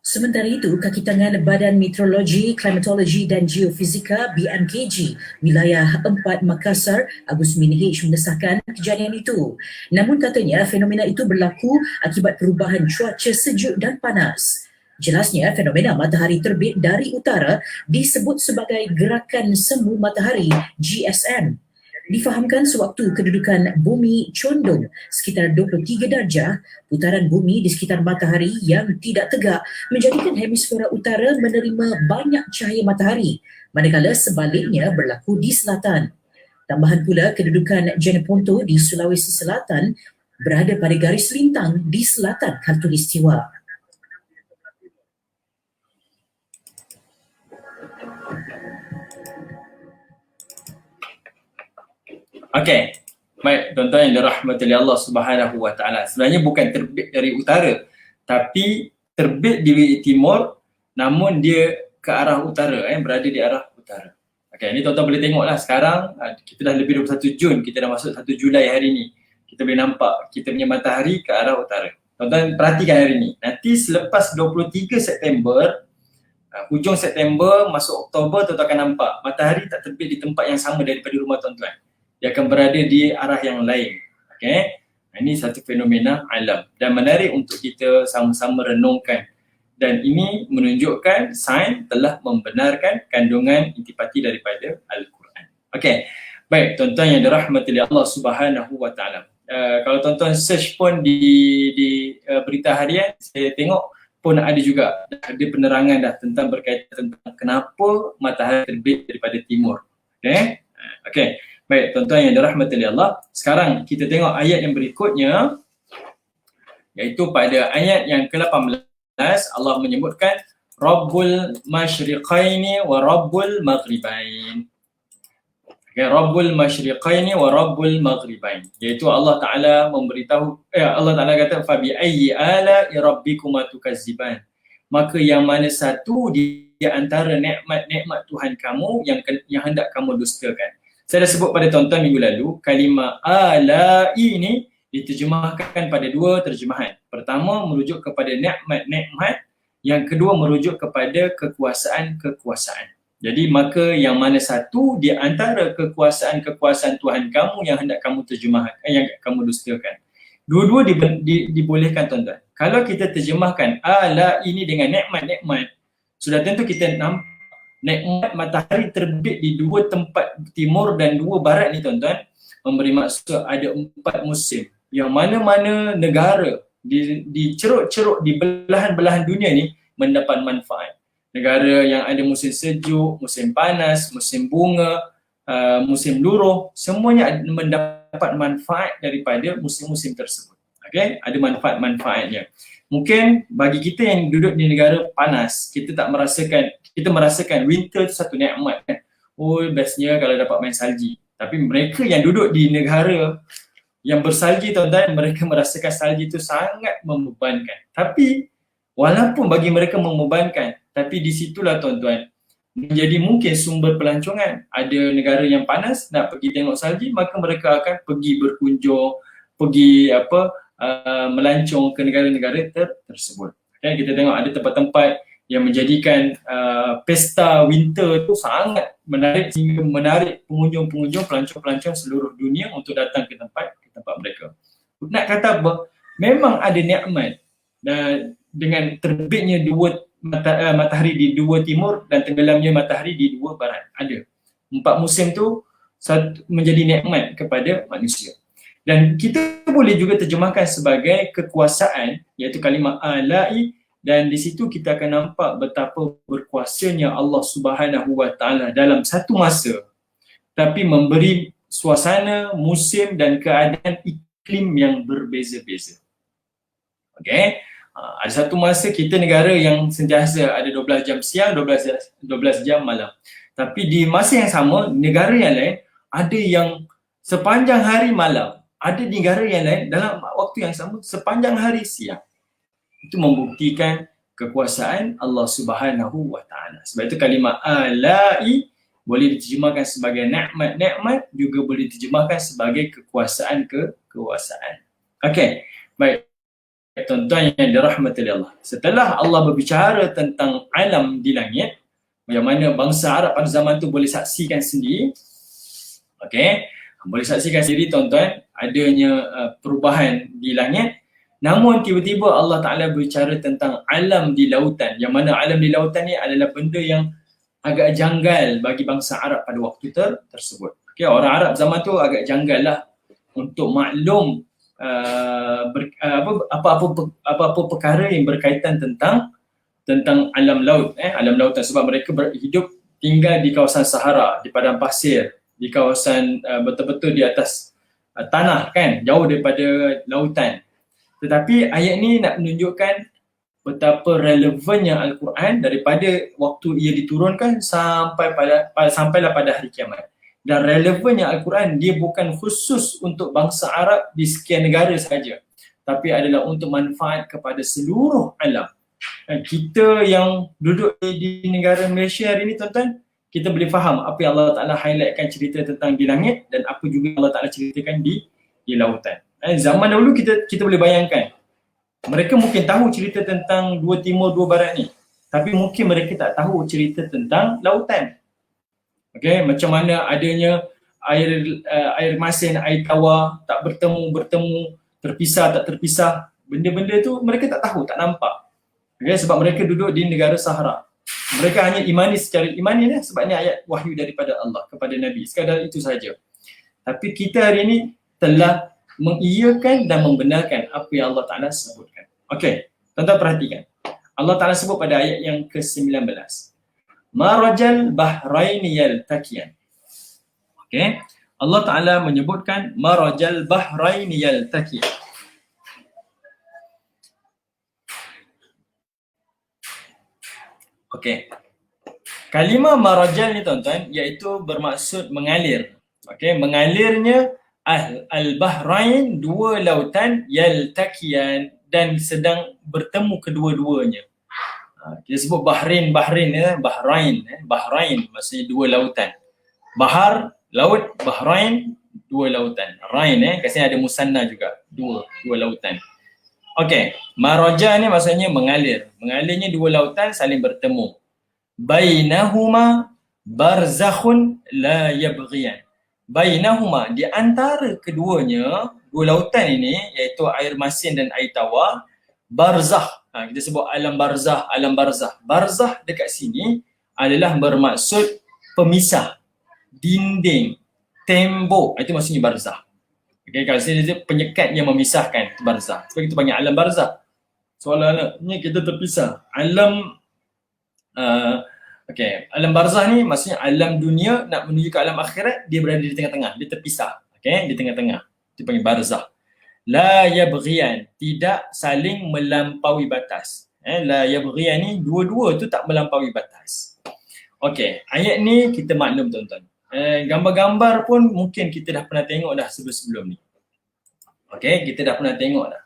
Sementara itu, kaki tangan Badan Meteorologi, Klimatologi dan Geofizika BMKG wilayah 4 Makassar, Agus Minhij mendesahkan kejadian itu. Namun katanya fenomena itu berlaku akibat perubahan cuaca sejuk dan panas. Jelasnya, fenomena matahari terbit dari utara disebut sebagai gerakan semu matahari GSM. Difahamkan sewaktu kedudukan bumi condong sekitar 23 darjah, putaran bumi di sekitar matahari yang tidak tegak menjadikan hemisfera utara menerima banyak cahaya matahari, manakala sebaliknya berlaku di selatan. Tambahan pula, kedudukan Jeneponto di Sulawesi Selatan berada pada garis lintang di selatan Khatulistiwa. Okey. Baik, tuan-tuan yang dirahmati Allah Subhanahu Wa Taala. Sebenarnya bukan terbit dari utara, tapi terbit di timur, namun dia ke arah utara, berada di arah utara. Okey, ini tuan-tuan boleh tengoklah sekarang kita dah lebih 21 Jun, kita dah masuk 1 Julai hari ni. Kita boleh nampak kita punya matahari ke arah utara. Tuan-tuan perhatikan hari ni. Nanti selepas 23 September, hujung September masuk Oktober, tuan-tuan akan nampak matahari tak terbit di tempat yang sama daripada rumah tuan-tuan. Dia akan berada di arah yang lain. Okay? Ini satu fenomena alam dan menarik untuk kita sama-sama renungkan. Dan ini menunjukkan sains telah membenarkan kandungan intipati daripada Al-Quran. Okay. Baik, tuan-tuan yang dirahmati Allah Subhanahu Wa Taala. Kalau tuan-tuan search pun di berita harian, saya tengok pun ada juga, ada penerangan dah tentang berkaitan tentang kenapa matahari terbit daripada timur. Okay. Okay. Baik, tuan-tuan yang dirahmati Allah, sekarang kita tengok ayat yang berikutnya, iaitu pada ayat yang ke-18, Allah menyebutkan Rabbul Masyriqaini wa Rabbul Maghribain. Okay, Rabbul Masyriqaini wa Rabbul Maghribain, iaitu Allah Ta'ala memberitahu, Allah Ta'ala kata fabi ayyi ala'i rabbikuma tukazziban, maka yang mana satu di antara nikmat-nikmat Tuhan kamu yang hendak kamu dustakan. Saya dah sebut pada tuan-tuan minggu lalu, kalimah ala'i ini diterjemahkan pada dua terjemahan. Pertama merujuk kepada nikmat-nikmat, yang kedua merujuk kepada kekuasaan-kekuasaan. Jadi maka yang mana satu di antara kekuasaan-kekuasaan Tuhan kamu yang hendak kamu terjemahkan, yang kamu dustakan. Dua-dua dibolehkan tuan-tuan. Kalau kita terjemahkan ala'i ini dengan nikmat-nikmat, sudah tentu kita nampak nikmat matahari terbit di dua tempat timur dan dua barat ni tuan-tuan, memberi maksud ada 4 musim yang mana-mana negara di ceruk-ceruk di belahan-belahan dunia ni mendapat manfaat. Negara yang ada musim sejuk, musim panas, musim bunga, musim luruh, semuanya mendapat manfaat daripada musim-musim tersebut. Okay? Ada manfaat-manfaatnya. Mungkin bagi kita yang duduk di negara panas, kita merasakan winter tu satu nikmat kan. Oh, bestnya kalau dapat main salji. Tapi mereka yang duduk di negara yang bersalji tuan-tuan, mereka merasakan salji itu sangat membebankan. Tapi walaupun bagi mereka membebankan, tapi di situlah tuan-tuan menjadi mungkin sumber pelancongan. Ada negara yang panas nak pergi tengok salji, maka mereka akan pergi berkunjung, pergi melancong ke negara-negara tersebut. Okay, kita tengok ada tempat-tempat yang menjadikan pesta winter tu sangat menarik, sehingga menarik pengunjung-pengunjung, pelancong-pelancong seluruh dunia untuk datang ke tempat mereka. Nak kata apa? Memang ada nikmat dengan terbitnya matahari di dua timur dan tenggelamnya matahari di dua barat. Ada. 4 musim tu menjadi nikmat kepada manusia. Dan kita boleh juga terjemahkan sebagai kekuasaan, iaitu kalimah ala'i, dan di situ kita akan nampak betapa berkuasanya Allah Subhanahu Wa Taala dalam satu masa, tapi memberi suasana, musim dan keadaan iklim yang berbeza-beza. Okey, ada satu masa kita negara yang sentiasa ada 12 jam siang, 12 jam malam. Tapi di masa yang sama, negara yang lain ada yang sepanjang hari malam. Ada negara yang lain dalam waktu yang sama sepanjang hari siang. Itu membuktikan kekuasaan Allah Subhanahu Wa Taala. Sebab itu kalimah ala'i boleh diterjemahkan sebagai nikmat-nikmat, juga boleh diterjemahkan sebagai kekuasaan. Okey. Baik. Tuan-tuan yang dirahmati Allah, setelah Allah berbicara tentang alam di langit, yang mana bangsa Arab pada zaman tu boleh saksikan sendiri, okey, boleh saksikan sendiri tuan-tuan adanya perubahan di langit. Namun tiba-tiba Allah Ta'ala berbicara tentang alam di lautan, yang mana alam di lautan ni adalah benda yang agak janggal bagi bangsa Arab pada waktu tersebut. Okay, orang Arab zaman tu agak janggal lah untuk maklum apa-apa perkara yang berkaitan tentang alam laut, alam lautan, sebab mereka hidup tinggal di kawasan Sahara, di padang pasir, di kawasan betul-betul di atas tanah kan, jauh daripada lautan. Tetapi ayat ni nak menunjukkan betapa relevannya Al-Quran daripada waktu ia diturunkan sampailah pada hari kiamat. Dan relevannya Al-Quran dia bukan khusus untuk bangsa Arab di sekian negara sahaja, tapi adalah untuk manfaat kepada seluruh alam. Dan kita yang duduk di negara Malaysia hari ini tuan-tuan, kita boleh faham apa yang Allah Ta'ala highlightkan cerita tentang di langit dan apa juga Allah Ta'ala ceritakan di lautan. Zaman dahulu kita boleh bayangkan, mereka mungkin tahu cerita tentang dua timur, dua barat ni, tapi mungkin mereka tak tahu cerita tentang lautan. Okay, macam mana adanya air masin, air tawar tak bertemu, terpisah tak terpisah. Benda-benda tu mereka tak tahu, tak nampak. Okay, sebab mereka duduk di negara Sahara. Mereka hanya imani secara imani lah, sebab ni ayat wahyu daripada Allah kepada Nabi. Sekadar itu saja. Tapi kita hari ini telah mengiyakan dan membenarkan apa yang Allah Ta'ala sebutkan. Okey, tuan-tuan perhatikan. Allah Ta'ala sebut pada ayat yang ke-19. Marajal bahraini yaltaqiyan. Okey, Allah Ta'ala menyebutkan marajal bahraini yaltaqiyan. Okey. Kalimah marajal ni tuan-tuan iaitu bermaksud mengalir. Okey, mengalirnya al-bahrain, dua lautan, yaltaqiyan, dan sedang bertemu kedua-duanya. Kita sebut Bahrain maksudnya dua lautan. Bahar, laut, Bahrain, dua lautan. Rain kasih ada musanna juga, dua lautan. Okey, maraja ni maksudnya mengalir. Mengalirnya dua lautan saling bertemu. Bainahuma barzakhun la yabghiyan. Bainahuma, di antara keduanya, dua lautan ini iaitu air masin dan air tawar, barzakh. Kita sebut alam barzah. Barzah dekat sini adalah bermaksud pemisah, dinding, tembok. Itu maksudnya barzah. Okay, kalau sini dia penyekat yang memisahkan, itu barzah. Sebab kita panggil alam barzah. Soalannya kita terpisah. Alam alam barzah ni maksudnya alam dunia nak menuju ke alam akhirat, dia berada di tengah-tengah, dia terpisah. Okey, di tengah-tengah. Itu panggil barzah. La yabghiyan, tidak saling melampaui batas. La yabghiyan ni dua-dua tu tak melampaui batas. Okey, ayat ni kita maklum tuan-tuan. Gambar-gambar pun mungkin kita dah pernah tengok dah sebelum ni. Okey, kita dah pernah tengok dah.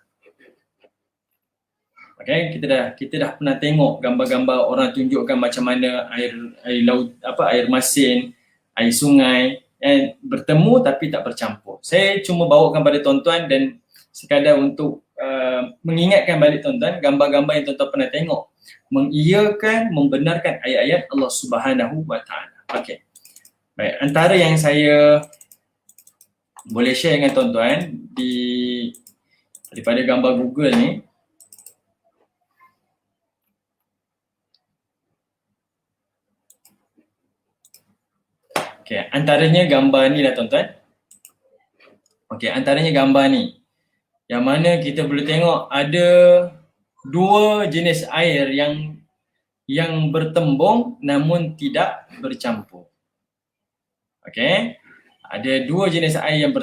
Okey, kita dah pernah tengok gambar-gambar orang tunjukkan macam mana air laut, air masin, air sungai bertemu tapi tak bercampur. Saya cuma bawakan pada tuan-tuan dan sekadar untuk mengingatkan balik tuan-tuan gambar-gambar yang tuan-tuan pernah tengok, mengiyakan, membenarkan ayat-ayat Allah Subhanahu Wa Taala. Okey. Baik, antara yang saya boleh share dengan tuan-tuan daripada gambar Google ni, okey, antaranya gambar ni lah tuan-tuan. Okey, antaranya gambar ni, yang mana kita boleh tengok ada dua jenis air yang bertembung namun tidak bercampur. Okey, ada dua jenis air yang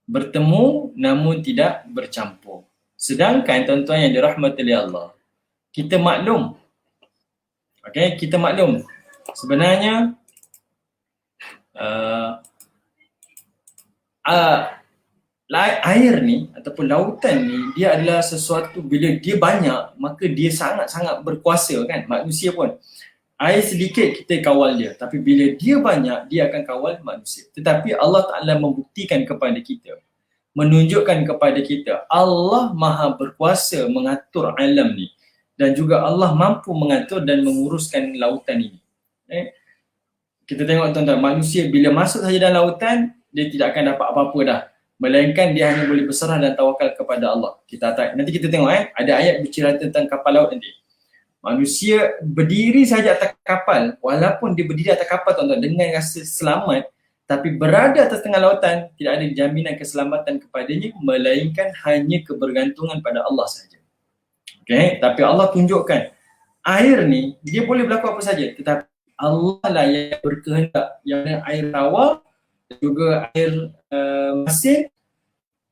bertemu namun tidak bercampur. Sedangkan tuan-tuan yang dirahmati oleh Allah, kita maklum, okey, kita maklum sebenarnya air ni ataupun lautan ni, dia adalah sesuatu, bila dia banyak maka dia sangat-sangat berkuasa kan. Manusia pun air sedikit kita kawal dia, tapi bila dia banyak dia akan kawal manusia. Tetapi Allah Ta'ala membuktikan kepada kita menunjukkan kepada kita Allah Maha berkuasa mengatur alam ni, dan juga Allah mampu mengatur dan menguruskan lautan ini. Kita tengok tuan-tuan, manusia bila masuk saja dalam lautan, dia tidak akan dapat apa-apa dah, melainkan dia hanya boleh berserah dan tawakal kepada Allah. Nanti kita tengok ada ayat bercerita tentang kapal laut nanti. Manusia berdiri saja atas kapal, walaupun dia berdiri atas kapal tuan-tuan dengan rasa selamat, tapi berada atas tengah lautan, tidak ada jaminan keselamatan kepadanya, melainkan hanya kebergantungan pada Allah saja. Okay? Tapi Allah tunjukkan air ni dia boleh berlaku apa saja, tetapi Allah lah yang berkehendak, yang air tawar juga air masin,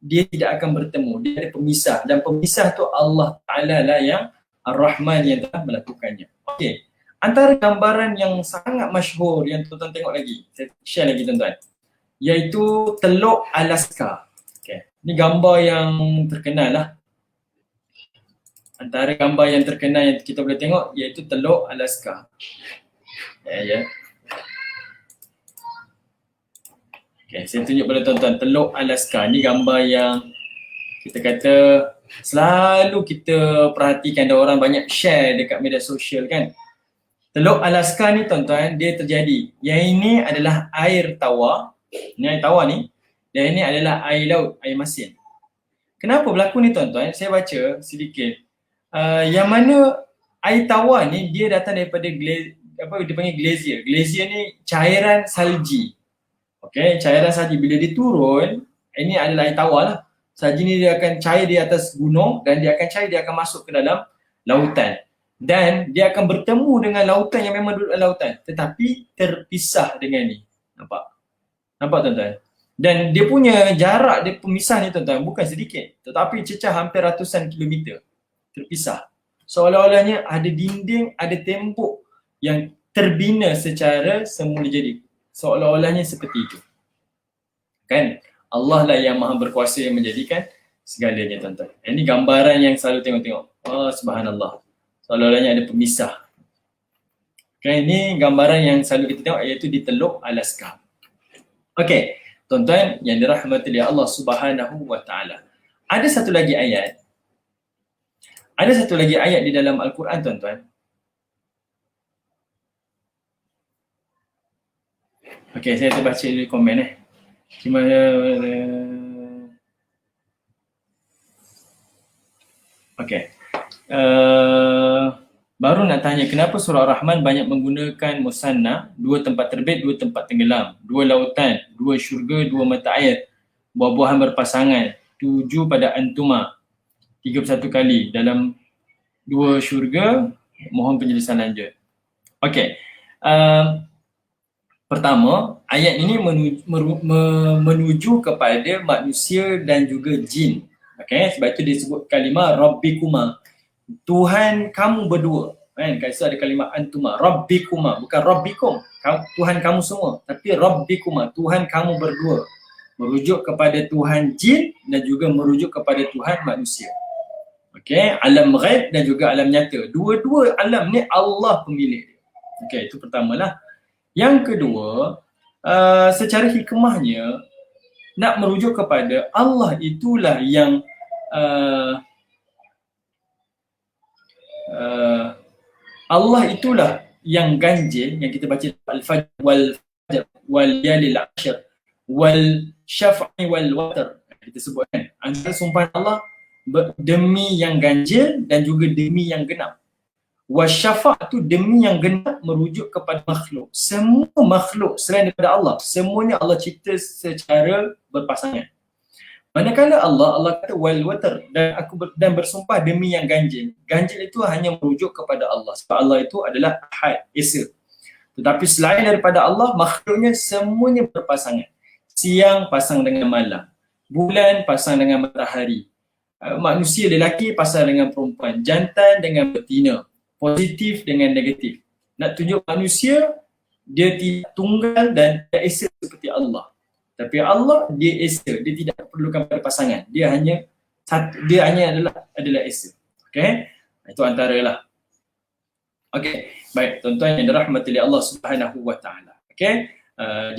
dia tidak akan bertemu, dia ada pemisah, dan pemisah tu Allah Ta'ala lah yang Ar-Rahman yang telah melakukannya. Okey, antara gambaran yang sangat masyhur yang tuan-tuan tengok lagi, saya share lagi tuan-tuan, iaitu Teluk Alaska. Okay. Ini gambar yang terkenal lah. Antara gambar yang terkenal yang kita boleh tengok iaitu Teluk Alaska. Ya. Okay, saya tunjuk pada tuan-tuan Teluk Alaska. Ini gambar yang kita kata selalu kita perhatikan, ada orang banyak share dekat media sosial kan. Teluk Alaska ni tuan-tuan, dia terjadi. Yang ini adalah air tawar. Ini air tawar ni. Dan ini adalah air laut, air masin. Kenapa berlaku ni tuan-tuan? Saya baca sedikit. Yang mana air tawar ni dia datang daripada dipanggil glacier. Glacier ni cairan salji. Okey, cairan salji bila dia turun, ini adalah air tawar lah. Salji ni dia akan cair di atas gunung dan dia akan cair, dia akan masuk ke dalam lautan. Dan dia akan bertemu dengan lautan yang memang duduk dalam lautan, tetapi terpisah dengan ni. Nampak? Nampak tuan-tuan? Dan dia punya jarak, dia pemisah ni tuan-tuan, bukan sedikit, tetapi cecah hampir ratusan kilometer terpisah. Seolah-olahnya ada dinding, ada tembok yang terbina secara semula jadi. Seolah-olahnya seperti itu. Kan? Allah lah yang maha berkuasa yang menjadikan segalanya tuan-tuan. Ini gambaran yang selalu tengok-tengok. Oh subhanallah. Seolah-olahnya ada pemisah. Okay, ini gambaran yang selalu kita tengok iaitu di Teluk Alaska. Okey, tuan-tuan yang dirahmati oleh Allah Subhanahu wa taala. Ada satu lagi ayat. Ada satu lagi ayat di dalam Al-Quran tuan-tuan. Okey, saya terbaca dulu komen Gimana Okey. Baru nak tanya, kenapa surah Ar-Rahman banyak menggunakan musanna, dua tempat terbit, dua tempat tenggelam, dua lautan, dua syurga, dua mata air, buah-buahan berpasangan, 7 pada antuma, 31 kali dalam dua syurga, mohon penjelasan lanjut. Okey. Pertama, ayat ini menuju kepada manusia dan juga jin. Okey, sebab itu disebut kalimah Rabbikuma, Tuhan kamu berdua. Kan, kat situ ada kalimah antuma, Rabbikuma, bukan Rabbikum, Tuhan kamu semua, tapi Rabbikuma, Tuhan kamu berdua. Merujuk kepada Tuhan jin dan juga merujuk kepada Tuhan manusia. Okey, alam ghaib dan juga alam nyata. Dua-dua alam ni Allah pemilik dia. Okey, itu pertamalah. Yang kedua, secara hikmahnya nak merujuk kepada Allah itulah yang Allah itulah yang ganjil, yang kita baca al-fajr wal fajr wal layalil ashr wal syaf'i wal watr. Kita sebutkan antara sumpahan Allah demi yang ganjil dan juga demi yang genap. Wasyafa' tu demi yang genap merujuk kepada makhluk. Semua makhluk selain daripada Allah, semuanya Allah cipta secara berpasangan. Manakala Allah kata wal watr, dan dan bersumpah demi yang ganjil. Ganjil itu hanya merujuk kepada Allah. Sebab Allah itu adalah Ahad, Esa. Tetapi selain daripada Allah, makhluknya semuanya berpasangan. Siang pasang dengan malam, bulan pasang dengan matahari, manusia lelaki pasang dengan perempuan, jantan dengan betina, positif dengan negatif. Nak tunjuk manusia dia tidak tunggal dan tidak esa seperti Allah. Tapi Allah dia esa, dia tidak perlukan pada pasangan. Dia hanya adalah esa. Okey? Itu antaralah. Okey, baik tuan-tuan yang dirahmati oleh Allah Subhanahu wa taala. Okey?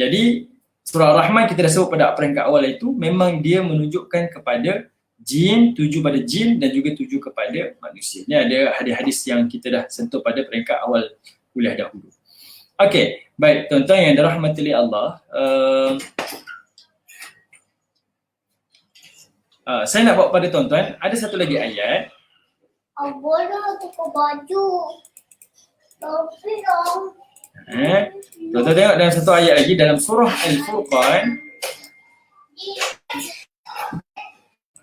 Jadi Surah Ar-Rahman kita dah sebut pada peringkat awal itu, memang dia menunjukkan kepada jin, tuju pada jin dan juga tuju kepada manusia. Ini ada hadis-hadis yang kita dah sentuh pada peringkat awal kuliah dahulu. Okey, baik tuan-tuan yang dirahmati oleh Allah. Saya nak bawa pada tuan-tuan, ada satu lagi ayat. Boleh tukar baju. Tapi dong. Tuan-tuan tengok dalam satu ayat lagi dalam surah Al-Furqan.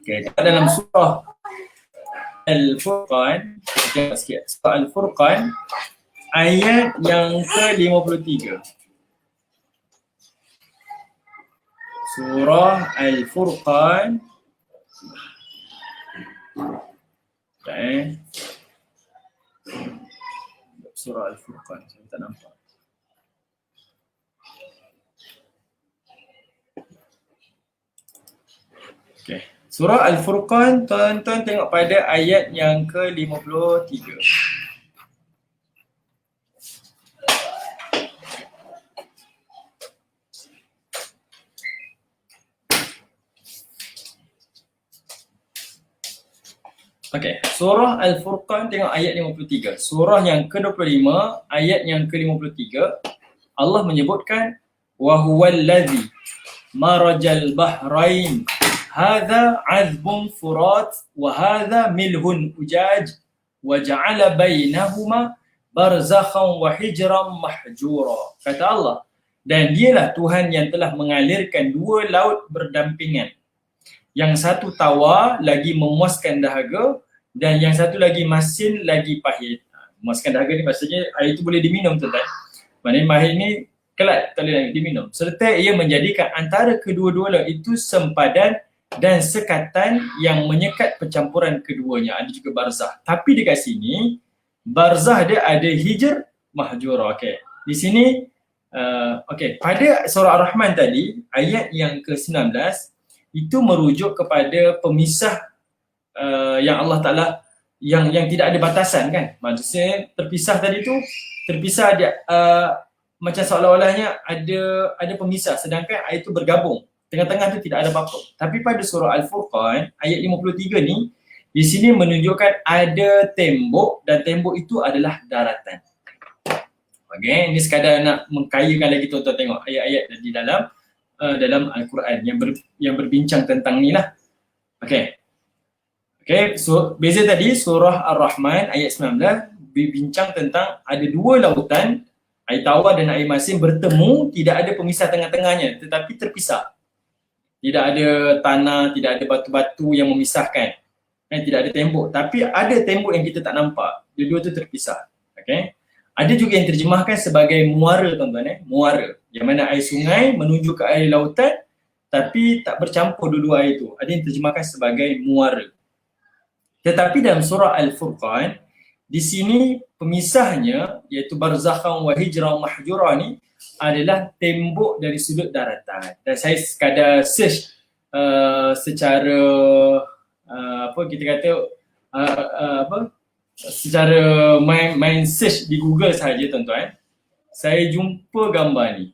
Okey, dalam surah Al-Furqan, tengok sikit. Surah Al-Furqan ayat yang ke-53. Surah Al-Furqan. Okay. Surah Al-Furqan, saya tak nampak. Okay. Surah Al-Furqan, tuan-tuan tengok pada ayat yang ke-53. Okey, surah Al-Furqan tengok ayat 53. Surah yang ke-25, ayat yang ke-53, Allah menyebutkan wa huwallazi marajal bahrain hadza 'azbun furat wa hadza milhun ujaj wa ja'ala bainahuma barzakhan wa hijran mahjura. Kata Allah, dan dialah Tuhan yang telah mengalirkan dua laut berdampingan. Yang satu tawar lagi memuaskan dahaga dan yang satu lagi masin lagi pahit. Memuaskan dahaga ni maksudnya air itu boleh diminum tuan-tuan. Maknanya pahit ni kelak tak boleh diminum. Serta ia menjadikan antara kedua-dua laut itu sempadan dan sekatan yang menyekat percampuran keduanya. Ada juga barzah. Tapi dekat sini barzah dia ada hijr mahjura. Okey. Di sini pada surah Ar-Rahman tadi ayat yang ke-19 itu merujuk kepada pemisah yang Allah Ta'ala yang tidak ada batasan kan. Maksudnya terpisah tadi tu, terpisah dia macam seolah-olahnya ada pemisah sedangkan ayat itu bergabung. Tengah-tengah tu tidak ada apa-apa. Tapi pada surah Al-Furqan ayat 53 ni, di sini menunjukkan ada tembok dan tembok itu adalah daratan. Okey, ini sekadar nak mengkayakan lagi tuan-tuan tengok ayat-ayat di dalam Al-Quran yang berbincang tentang ni lah. Okay, so beza tadi surah Ar-Rahman ayat 19 berbincang tentang ada dua lautan, air tawar dan air masin bertemu, tidak ada pemisah tengah-tengahnya tetapi terpisah. Tidak ada tanah, tidak ada batu-batu yang memisahkan. Tidak ada tembok, tapi ada tembok yang kita tak nampak. Dua-dua tu terpisah. Okay. Ada juga yang terjemahkan sebagai muara tuan-tuan, muara. Yang mana air sungai menuju ke air lautan tapi tak bercampur dua-dua air itu. Ada yang terjemahkan sebagai muara. Tetapi dalam surah Al-Furqan, di sini pemisahnya iaitu barzakhan wa hijran mahjura ni adalah tembok dari sudut daratan. Dan saya sekadar search secara secara main search di Google sahaja tuan-tuan, saya jumpa gambar ni.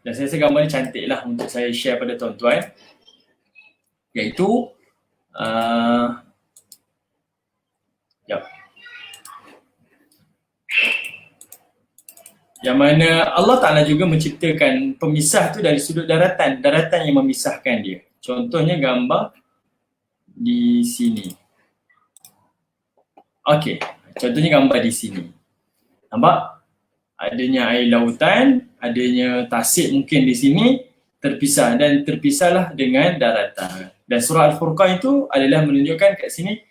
Dan saya rasa gambar ni cantik lah untuk saya share pada tuan-tuan. Iaitu yang mana Allah Ta'ala juga menciptakan pemisah tu dari sudut daratan yang memisahkan dia. Contohnya gambar di sini. Okey, contohnya gambar di sini. Nampak? Adanya air lautan, adanya tasik mungkin di sini, terpisah dan terpisahlah dengan daratan. Dan surah Al-Furqan itu adalah menunjukkan kat sini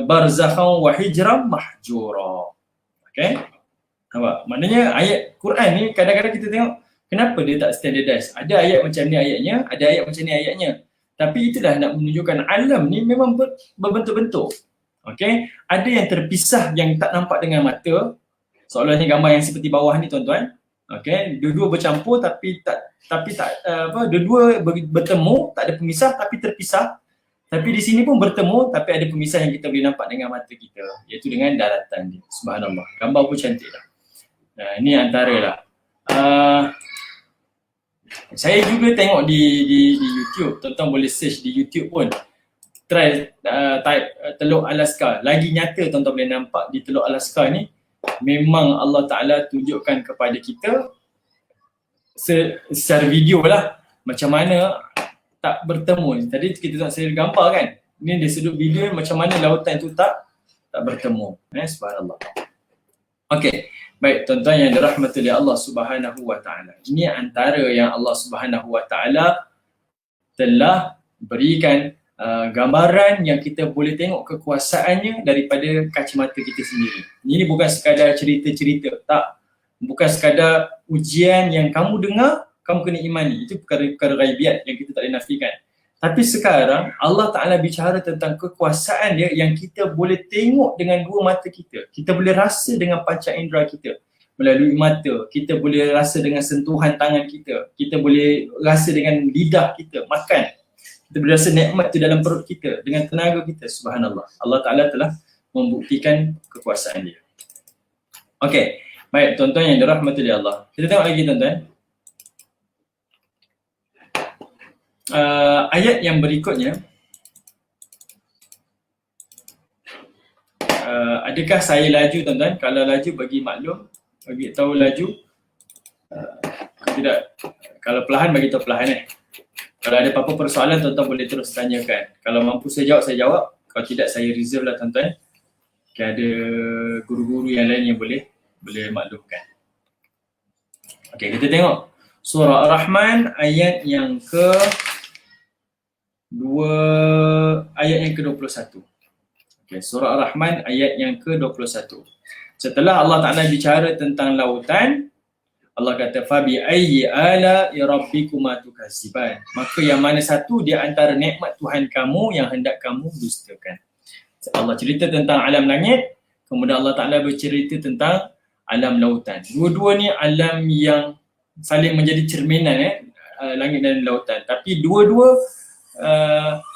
barzakhan wa hijran mahjura. Okey? Nampak? Maknanya ayat Quran ni kadang-kadang kita tengok kenapa dia tak standardized. Ada ayat macam ni ayatnya, ada ayat macam ni ayatnya. Tapi itulah nak menunjukkan alam ni memang berbentuk-bentuk. Okey, ada yang terpisah yang tak nampak dengan mata. Seolah-olahnya gambar yang seperti bawah ni tuan-tuan. Okey, dua-dua bercampur tapi tak dua-dua bertemu, tak ada pemisah tapi terpisah. Tapi di sini pun bertemu tapi ada pemisah yang kita boleh nampak dengan mata kita, iaitu dengan daratan dia. Subhanallah. Gambar pun cantik lah. Nah, ini antara lah. Saya juga tengok di YouTube, tuan-tuan boleh search di YouTube pun. Try type Teluk Alaska. Lagi nyata tuan-tuan boleh nampak di Teluk Alaska ni memang Allah Ta'ala tunjukkan kepada kita secara video lah macam mana tak bertemu. Tadi kita tak saya gambar kan. Ini dari sudut video macam mana lautan tu tak bertemu. Subhanallah. Okey. Baik tuan-tuan yang dirahmati oleh Allah Subhanahu wa taala. Ini antara yang Allah Subhanahu wa taala telah berikan gambaran yang kita boleh tengok kekuasaannya daripada kacamata kita sendiri. Ini bukan sekadar cerita-cerita, tak. Bukan sekadar ujian yang kamu dengar, kamu kena imani. Itu perkara ghaibiat yang kita tak boleh nafikan. Tapi sekarang Allah Ta'ala bicara tentang kekuasaan dia yang kita boleh tengok dengan dua mata kita. Kita boleh rasa dengan panca indera kita melalui mata. Kita boleh rasa dengan sentuhan tangan kita. Kita boleh rasa dengan lidah kita, makan. Kita boleh rasa nikmat tu dalam perut kita dengan tenaga kita. Subhanallah. Allah Ta'ala telah membuktikan kekuasaan dia. Okey. Baik tuan-tuan yang dirahmati oleh Allah. Kita tengok lagi tuan-tuan. Ayat yang berikutnya. Adakah saya laju tuan-tuan? Kalau laju bagi maklum, bagi tahu laju. Tidak. Kalau perlahan bagi tahu perlahan Kalau ada apa-apa persoalan tuan-tuan boleh terus tanyakan. Kalau mampu saya jawab. Kalau tidak saya reserve lah tuan-tuan. Ada guru-guru yang lain yang boleh maklumkan. Okey, kita tengok surah Ar-Rahman ayat yang ke-21. Okey, surah Ar-Rahman ayat yang ke-21. Setelah Allah Ta'ala bicara tentang lautan, Allah kata fabi ayyi ala'i rabbikuma tukadziban. Maka yang mana satu di antara nikmat Tuhan kamu yang hendak kamu dustakan. Allah cerita tentang alam langit, kemudian Allah Ta'ala bercerita tentang alam lautan. Dua-dua ni alam yang saling menjadi cerminan langit dan lautan. Tapi dua-dua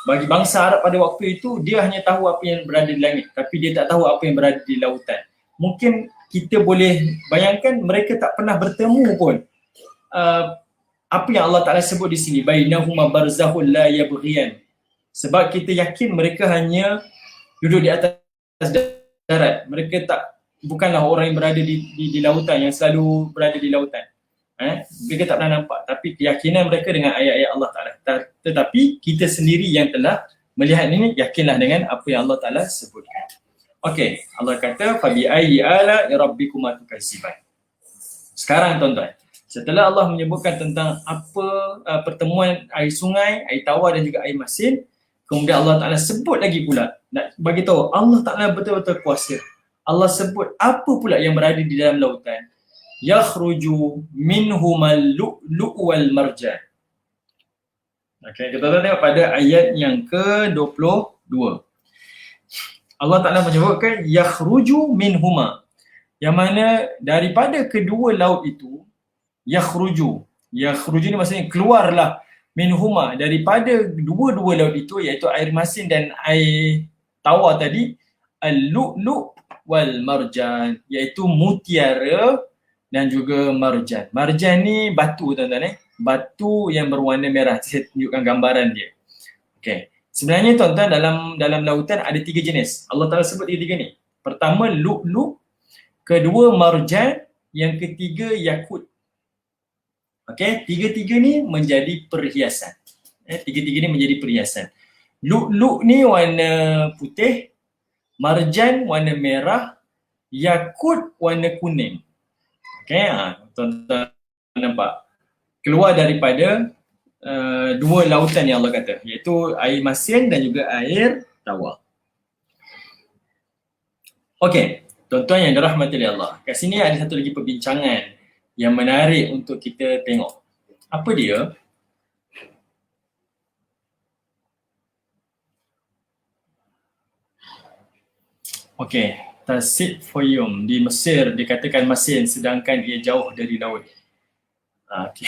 bagi bangsa Arab pada waktu itu, dia hanya tahu apa yang berada di langit, tapi dia tak tahu apa yang berada di lautan. Mungkin kita boleh bayangkan mereka tak pernah bertemu pun. Apa yang Allah Ta'ala sebut di sini, bainahuma barzakhun la yabghiyan. Sebab kita yakin mereka hanya duduk di atas darat. Mereka bukanlah orang yang berada di lautan, yang selalu berada di lautan. Mereka tak pernah nampak. Tapi keyakinan mereka dengan ayat-ayat Allah Ta'ala. Tetapi kita sendiri yang telah melihat ini, yakinlah dengan apa yang Allah Ta'ala sebutkan. Okey, Allah kata fabi ayyi ala'i rabbikuma tukadziban. Sekarang tuan-tuan, setelah Allah menyebutkan tentang apa pertemuan air sungai, air tawar dan juga air masin, kemudian Allah Ta'ala sebut lagi pula, nak bagi tahu Allah Ta'ala betul-betul kuasa. Allah sebut apa pula yang berada di dalam lautan. Yakhruju minhumal lu'lu' wal marjan. Okey, kita tengok pada ayat yang ke-22. Allah Ta'ala menyebutkan yakhruju minhuma, yang mana daripada kedua laut itu, yakhruju ni maksudnya keluarlah, minhuma daripada dua-dua laut itu, iaitu air masin dan air tawar tadi, al-lu'lu' wal marjan, iaitu mutiara dan juga marjan. Marjan ni batu tuan-tuan batu yang berwarna merah. Saya tunjukkan gambaran dia. Okey. Sebenarnya tuan-tuan dalam lautan ada 3 jenis. Allah Ta'ala sebut 3 ni. Pertama lu'lu', kedua marjan, yang ketiga yakut. Okey, 3 ni menjadi perhiasan. 3 ni menjadi perhiasan. Lu'lu' ni warna putih, marjan warna merah, yakut warna kuning. Okey, tuan-tuan nampak. Keluar daripada dua lautan yang Allah kata, iaitu air masin dan juga air tawar. Okey, tuan-tuan yang dirahmati oleh Allah. Kat sini ada satu lagi perbincangan yang menarik untuk kita tengok. Apa dia? Okey, Tasifuyum di Mesir dikatakan masin sedangkan ia jauh dari laut. Okay.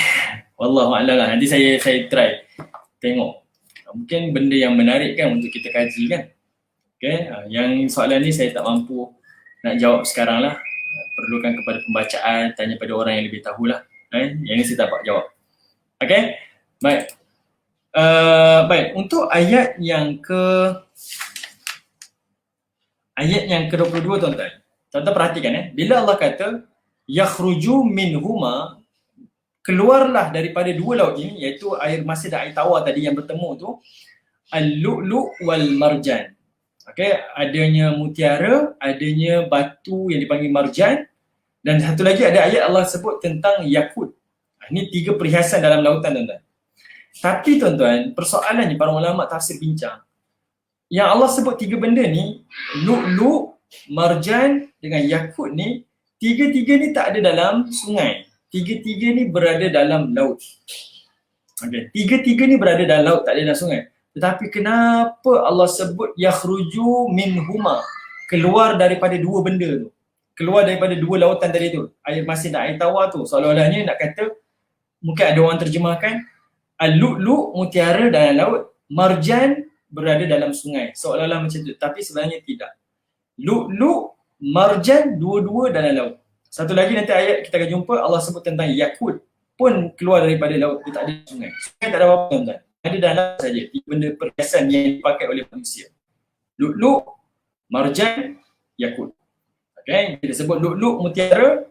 Wallahu'alam lah. Nanti saya try tengok. Mungkin benda yang menarik kan untuk kita kaji kan. Okay. Yang soalan ni saya tak mampu nak jawab sekarang lah. Perlukan kepada pembacaan, tanya pada orang yang lebih tahulah. Yang ni saya tak dapat jawab. Okey. Baik. Baik, untuk ayat yang ke-22 tuan-tuan. Tuan-tuan perhatikan bila Allah kata yakhruju minhuma, keluarlah daripada dua laut ini, iaitu air masin dan air tawar tadi yang bertemu tu, al-lu'lu' wal marjan. Okey, adanya mutiara, adanya batu yang dipanggil marjan, dan satu lagi ada ayat Allah sebut tentang yakut. Ini 3 perhiasan dalam lautan tuan-tuan. Tapi tuan-tuan, persoalannya para ulama tafsir bincang. Yang Allah sebut 3 benda ni, lu'lu', marjan dengan yakut ni, 3-3 ni tak ada dalam sungai. 3-3 ni berada dalam laut. Okey, 3-3 ni berada dalam laut, tak ada dalam sungai. Tetapi kenapa Allah sebut yakhruju minhuma, keluar daripada 2 benda tu. Keluar daripada 2 lautan tadi tu, air masin dan air tawar tu. Seolah-olahnya nak kata, mungkin ada orang terjemahkan al-lu'lu' mutiara dalam laut, marjan berada dalam sungai. Seolah-olah macam tu, tapi sebenarnya tidak. Lu'lu', marjan dua-dua dalam laut. Satu lagi nanti ayat kita akan jumpa Allah sebut tentang yakut pun keluar daripada laut, dia tak ada sungai. Sungai tak ada apa-apa tuan-tuan. Ada dalam laut saja, 3 benda perhiasan yang dipakai oleh manusia. Lu'lu', marjan, yakut. Okey, kita sebut lu'lu' mutiara,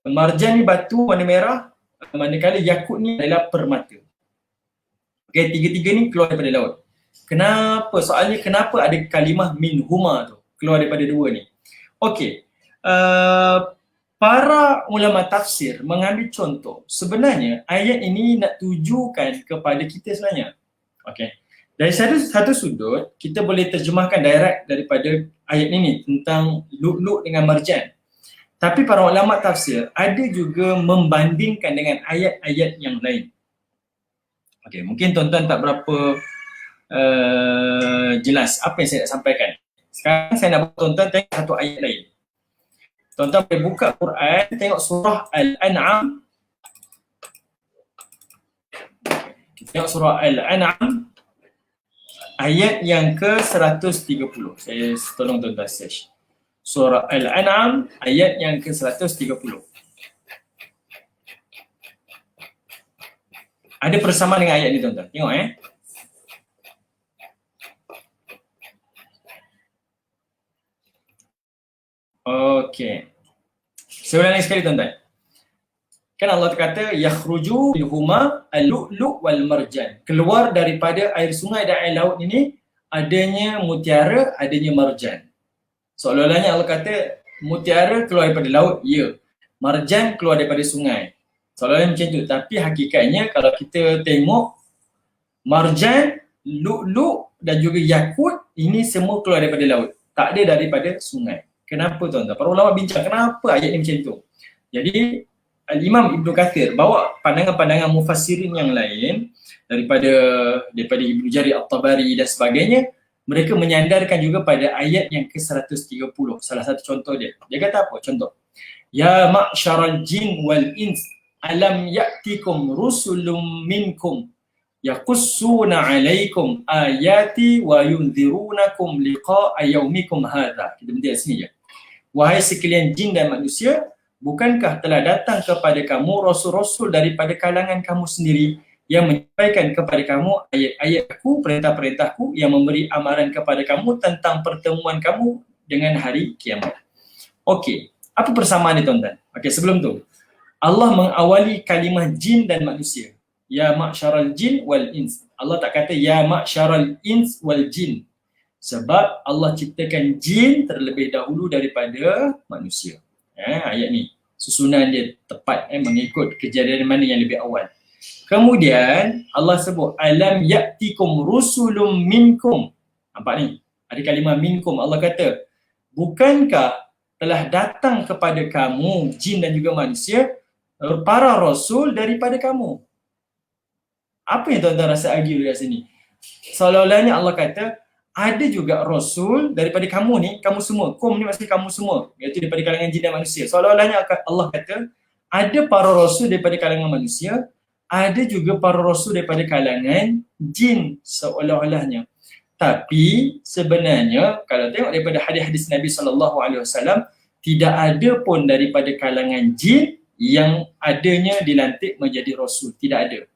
marjan ni batu warna merah, manakala yakut ni adalah permata. Okey, 3-3 ni keluar daripada laut. Kenapa? Soalnya kenapa ada kalimah minhuma tu, keluar daripada 2 ni. Okey, para ulama tafsir mengambil contoh, sebenarnya ayat ini nak tujukan kepada kita sebenarnya. Okey, dari satu sudut kita boleh terjemahkan direct daripada ayat ini tentang lu'lu' dengan marjan. Tapi para ulama tafsir ada juga membandingkan dengan ayat-ayat yang lain. Okey, mungkin tuan-tuan tak berapa jelas apa yang saya nak sampaikan. Sekarang saya nak buat tuan-tuan tengok satu ayat lain. Tuan-tuan boleh buka Quran, tengok surah Al-An'am. Tengok surah Al-An'am ayat yang ke-130. Saya tolong tuan-tuan search. Surah Al-An'am ayat yang ke-130. Ada persamaan dengan ayat ni tuan-tuan. Tengok Okey. Saya ulangi sekali tuan-tuan. Kan Allah kata yakhruju minhuma al-lu'lu' wal marjan. Keluar daripada air sungai dan air laut ini adanya mutiara, adanya marjan. Seolah-olahnya Allah kata mutiara keluar daripada laut, ya. Marjan keluar daripada sungai. Seolah-olahnya macam tu. Tapi hakikatnya kalau kita tengok marjan, lu'lu' dan juga yakut ini semua keluar daripada laut. Tak ada daripada sungai. Kenapa tuan-tuan? Para ulama bincang kenapa ayat ni macam tu. Jadi Al-Imam Ibn Kathir bawa pandangan-pandangan mufassirin yang lain daripada Ibn Jarir At-Tabari dan sebagainya. Mereka menyandarkan juga pada ayat yang ke-130. Salah satu contoh dia. Dia kata apa? Contoh. Ya ma'syaral jin wal ins alam ya'tikum rusulun minkum yaqussuna alaikum ayati wa yunzirunakum liqa'a yaumikum hadha. Kita berhenti kat sini je. Wahai sekalian jin dan manusia, bukankah telah datang kepada kamu rasul-rasul daripada kalangan kamu sendiri yang menyampaikan kepada kamu ayat-ayatku, perintah-perintahku, yang memberi amaran kepada kamu tentang pertemuan kamu dengan hari kiamat. Okey, apa persamaan ni tuan-tuan? Okey, sebelum tu Allah mengawali kalimah jin dan manusia. Ya ma'syaral jin wal ins. Allah tak kata ya ma'syaral ins wal jin. Sebab Allah ciptakan jin terlebih dahulu daripada manusia. Ayat ni susunan dia tepat mengikut kejadian mana yang lebih awal. Kemudian Allah sebut alam ya'tikum rusulun minkum. Nampak ni? Ada kalimah minkum. Allah kata, bukankah telah datang kepada kamu jin dan juga manusia para rasul daripada kamu? Apa yang tuan-tuan rasa argue dekat sini? Seolah-olahnya Allah kata ada juga rasul daripada kamu ni, kamu semua. Kum ni maksudnya kamu semua, iaitu daripada kalangan jin dan manusia. Seolah-olahnya Allah kata ada para rasul daripada kalangan manusia, ada juga para rasul daripada kalangan jin, seolah-olahnya. Tapi sebenarnya kalau tengok daripada hadis-hadis Nabi SAW, tidak ada pun daripada kalangan jin yang adanya dilantik menjadi rasul. Tidak ada.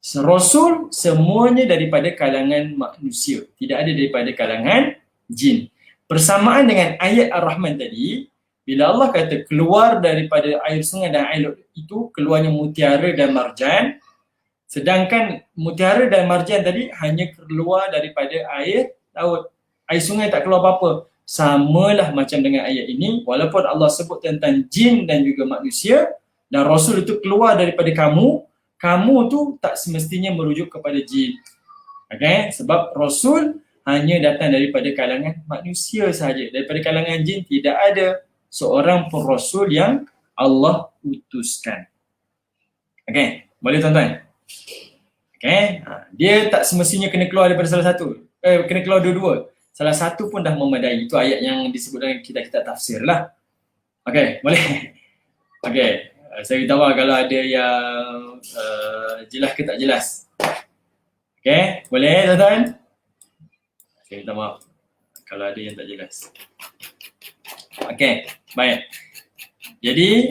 Rasul semuanya daripada kalangan manusia, tidak ada daripada kalangan jin. Persamaan dengan ayat Ar-Rahman tadi, bila Allah kata keluar daripada air sungai dan air laut itu keluarnya mutiara dan marjan, sedangkan mutiara dan marjan tadi hanya keluar daripada air laut. Air sungai tak keluar apa-apa. Samalah macam dengan ayat ini, walaupun Allah sebut tentang jin dan juga manusia, dan Rasul itu keluar daripada kamu tu tak semestinya merujuk kepada jin. Okay? Sebab Rasul hanya datang daripada kalangan manusia sahaja. Daripada kalangan jin tidak ada seorang pun Rasul yang Allah utuskan. Okay? Boleh tuan-tuan? Okay? Dia tak semestinya kena keluar daripada salah satu. Kena keluar dua-dua. Salah satu pun dah memadai. Itu ayat yang disebut dalam kitab-kitab tafsir lah. Okay? Boleh? Okay. Saya beritahu kalau ada yang jelas ke tak jelas. Okay? Boleh tuan-tuan? Saya minta maaf kalau ada yang tak jelas. Okay, baik. Jadi,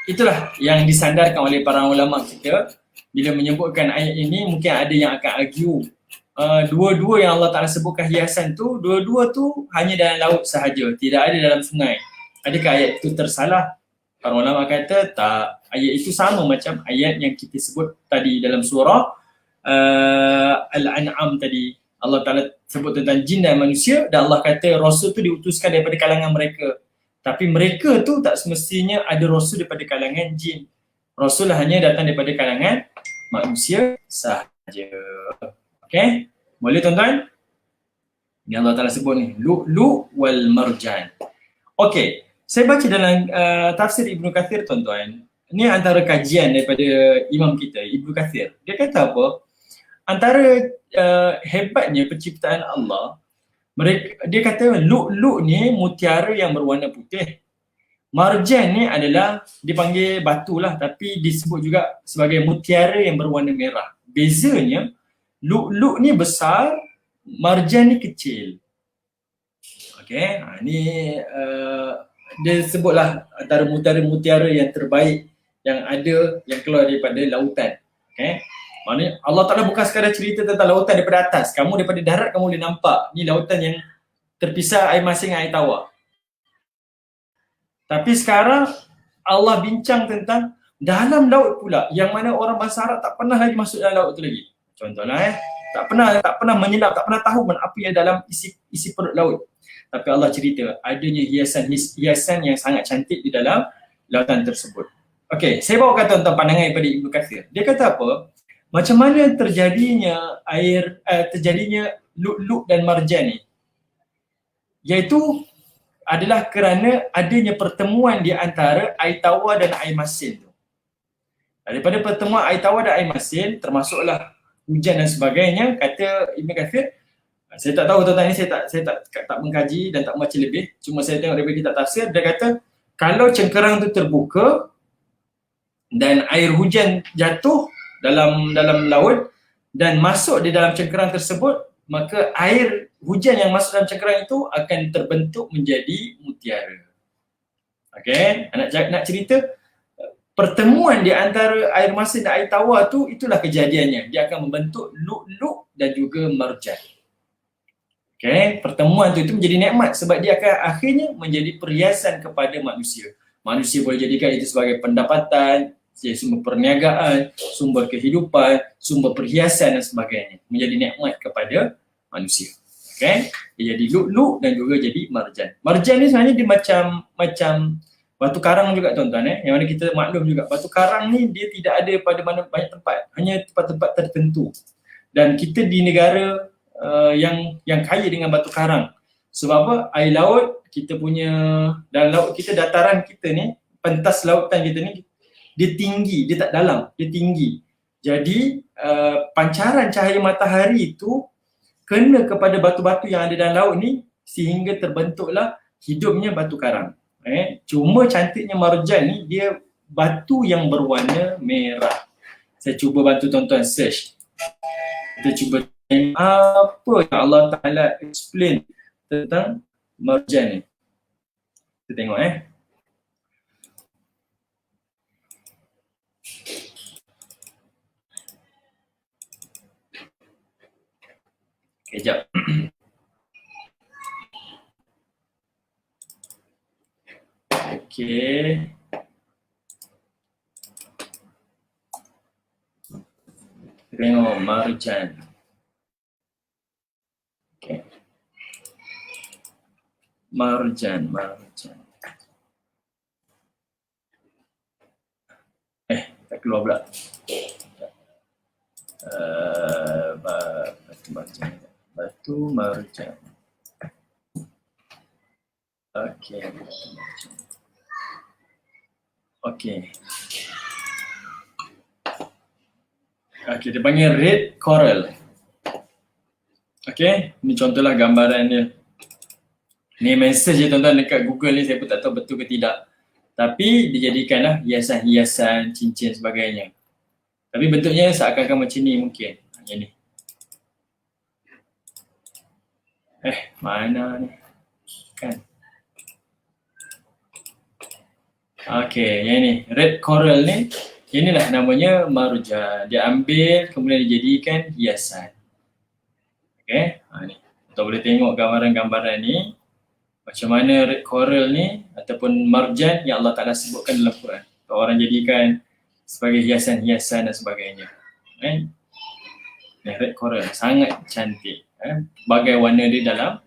itulah yang disandarkan oleh para ulama kita. Bila menyebutkan ayat ini, mungkin ada yang akan argue. Dua-dua yang Allah Ta'ala sebutkan hiasan tu, dua-dua tu hanya dalam laut sahaja, tidak ada dalam sungai. Adakah ayat itu tersalah? Para ulama kata tak, ayat itu sama macam ayat yang kita sebut tadi dalam surah Al-An'am tadi. Allah Ta'ala sebut tentang jin dan manusia dan Allah kata Rasul tu diutuskan daripada kalangan mereka. Tapi mereka tu tak semestinya ada Rasul daripada kalangan jin. Rasul hanya datang daripada kalangan manusia sahaja. Okay? Boleh tuan-tuan? Yang Allah Ta'ala sebut ni, lu'lu' wal marjan. Okay, saya baca dalam tafsir Ibnu Kathir tuan-tuan. Ini antara kajian daripada imam kita, Ibnu Kathir. Dia kata apa? Antara hebatnya penciptaan Allah, dia kata lu'lu' ni mutiara yang berwarna putih. Marjan ni adalah dipanggil batu lah, tapi disebut juga sebagai mutiara yang berwarna merah. Bezanya, lu'lu' ni besar, marjan ni kecil. Okay, ni dia sebutlah antara mutiara-mutiara yang terbaik yang ada yang keluar daripada lautan. Okay, maknanya Allah Ta'ala bukan sekadar cerita tentang lautan daripada atas. Kamu daripada darat kamu boleh nampak ni lautan yang terpisah air masin dengan air tawar. Tapi sekarang Allah bincang tentang dalam laut pula, yang mana orang bangsa Arab tak pernah lagi masuk dalam laut tu lagi. Contohlah tak pernah menyelam, tak pernah tahu apa yang dalam isi perut laut. Tapi Allah cerita adanya hiasan yang sangat cantik di dalam lautan tersebut. Okey, saya bawakan tuan-tuan pandangan daripada Ibnu Kathir. Dia kata apa? Macam mana terjadinya lu'lu' dan marjan ni? Iaitu adalah kerana adanya pertemuan di antara air tawar dan air masin tu. Daripada pertemuan air tawar dan air masin, termasuklah hujan dan sebagainya, kata Ibnu Kathir. Saya tak tahu tuan-tuan ni, saya tak mengkaji dan tak membaca lebih. Cuma saya tengok daripada kitab tafsir, dia kata kalau cengkerang tu terbuka dan air hujan jatuh dalam laut dan masuk di dalam cengkerang tersebut, maka air hujan yang masuk dalam cengkerang itu akan terbentuk menjadi mutiara. Okey, nak cerita pertemuan di antara air masin dan air tawar tu, itulah kejadiannya. Dia akan membentuk lu'lu' dan juga marjan. Okey, pertemuan tu itu menjadi nikmat sebab dia akan akhirnya menjadi perhiasan kepada manusia. Manusia boleh jadikan itu sebagai pendapatan, sumber perniagaan, sumber kehidupan, sumber perhiasan dan sebagainya. Menjadi nikmat kepada manusia. Okay? Dia jadi lu'lu' dan juga jadi marjan. Marjan ni sebenarnya dia macam batu karang juga tuan-tuan. Yang mana kita maklum juga batu karang ni dia tidak ada pada mana banyak tempat. Hanya tempat-tempat tertentu. Dan kita di negara yang kaya dengan batu karang. Sebab apa? Air laut kita punya, dalam laut kita, dataran kita ni, pentas lautan kita ni, dia tinggi, dia tak dalam, dia tinggi. Jadi pancaran cahaya matahari itu kena kepada batu-batu yang ada dalam laut ni sehingga terbentuklah hidupnya batu karang. Cuma cantiknya marjan ni, dia batu yang berwarna merah. Saya cuba bantu tuan-tuan search. Kita cuba apa yang Allah Ta'ala explain tentang marjan ni. Kita tengok Sekejap. Okey. Tengok marjan. Okey. Marjan. Tak keluar pula. Batu marjan. Okey, batu marjan. Okey. Okey, dia panggil red coral. Okey, ni contohlah gambaran dia. Ni message je tuan-tuan dekat Google ni, saya pun tak tahu betul ke tidak. Tapi dijadikanlah hiasan-hiasan, cincin sebagainya. Tapi bentuknya seakan-akan macam ni mungkin. Yang ni. Mana ni? Kan? Okey, yang ni. Red coral ni. Inilah namanya marjan. Dia ambil kemudian dijadikan hiasan. Okey, ni. Kita boleh tengok gambaran-gambaran ni. Macam mana red coral ni ataupun marjan yang Allah Ta'ala sebutkan dalam Quran. Orang jadikan sebagai hiasan-hiasan dan sebagainya. Ni red coral sangat cantik. Bagai warna dia dalam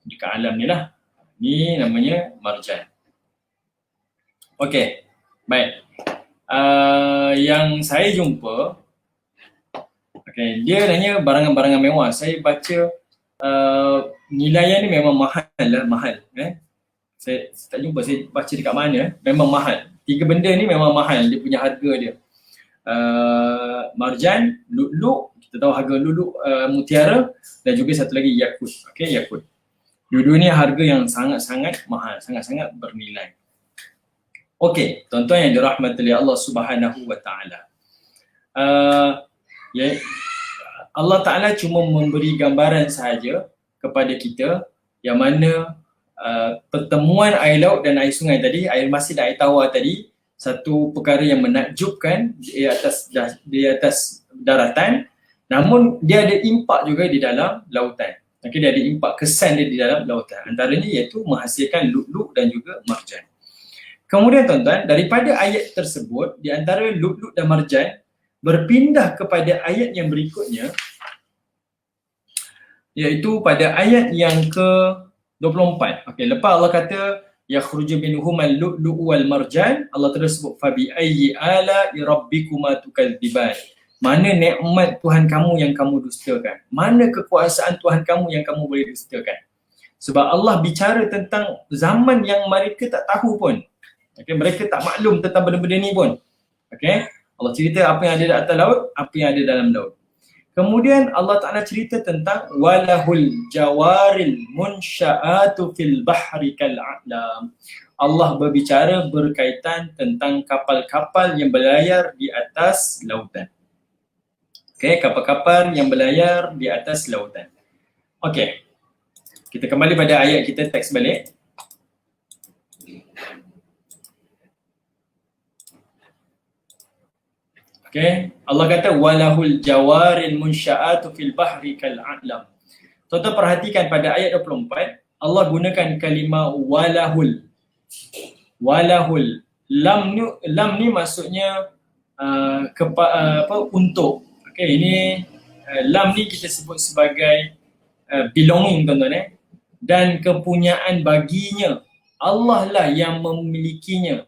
dekat alam ni lah. Ni namanya marjan. Okey, baik. Yang saya jumpa, dia nanya barangan-barangan mewah. Saya baca nilainya ni memang mahal. Saya tak jumpa, saya baca dekat mana, memang mahal. 3 benda ni memang mahal, dia punya harga dia. Marjan, lu'lu', kita tahu harga lu'lu', mutiara, dan juga satu lagi yakut. Okey, yakut. Dua-dua ni harga yang sangat-sangat mahal, sangat-sangat bernilai. Okey, tuan-tuan yang dirahmati oleh Allah Subhanahu wa Ta'ala. Allah Ta'ala cuma memberi gambaran sahaja kepada kita yang mana pertemuan air laut dan air sungai tadi, air masin dan air tawar tadi, satu perkara yang menakjubkan di atas daratan, namun dia ada impak juga di dalam lautan. Dia ada impak kesan dia di dalam lautan. Antaranya iaitu menghasilkan lu'lu' dan juga marjan. Kemudian tuan-tuan, daripada ayat tersebut, di antara lu'lu' dan marjan, berpindah kepada ayat yang berikutnya, iaitu pada ayat yang ke-24. Okey, lepas Allah kata yakhruju minhumal lu'lu'u wal marjan, Allah terus sebut fabi ayyi ala'i rabbikuma tukadziban. Mana nikmat Tuhan kamu yang kamu dustakan? Mana kekuasaan Tuhan kamu yang kamu boleh dustakan? Sebab Allah bicara tentang zaman yang mereka tak tahu pun. Okey, mereka tak maklum tentang benda-benda ni pun. Okey, Allah cerita apa yang ada di atas laut, apa yang ada dalam laut. Kemudian Allah Ta'ala cerita tentang walahul jawaril munsya'atu fil bahri kal'a'lam. Allah berbicara berkaitan tentang kapal-kapal yang berlayar di atas lautan. Okey, kapal-kapal yang berlayar di atas lautan. Okey, kita kembali pada ayat kita, teks balik. Okay. Allah kata walahul jawaril munsya'atu fil bahri kal'a'lam. Tuan-tuan perhatikan pada ayat 24, Allah gunakan kalimah walahul. Walahul. Lam ni maksudnya untuk. Okay, ini lam ni kita sebut sebagai belonging tuan-tuan. Dan kepunyaan baginya. Allah lah yang memilikinya.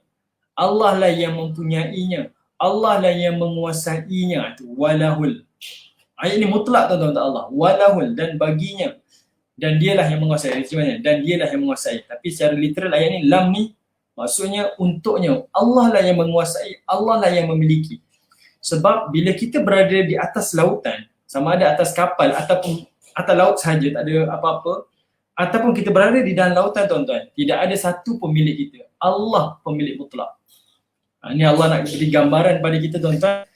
Allah lah yang mempunyainya. Allah lah yang menguasainya. Walahul. Ayat ni mutlak tuan-tuan untuk Allah. Walahul, dan baginya. Dan dialah yang menguasai. Dan dialah yang menguasai. Tapi secara literal ayat ni, lam ni maksudnya untuknya. Allah lah yang menguasai. Allah lah yang memiliki. Sebab bila kita berada di atas lautan, sama ada atas kapal ataupun atas laut sahaja, tak ada apa-apa, ataupun kita berada di dalam lautan tuan-tuan, tidak ada satu pemilik kita. Allah pemilik mutlak. Ini Allah nak beri gambaran pada kita tuan-tuan.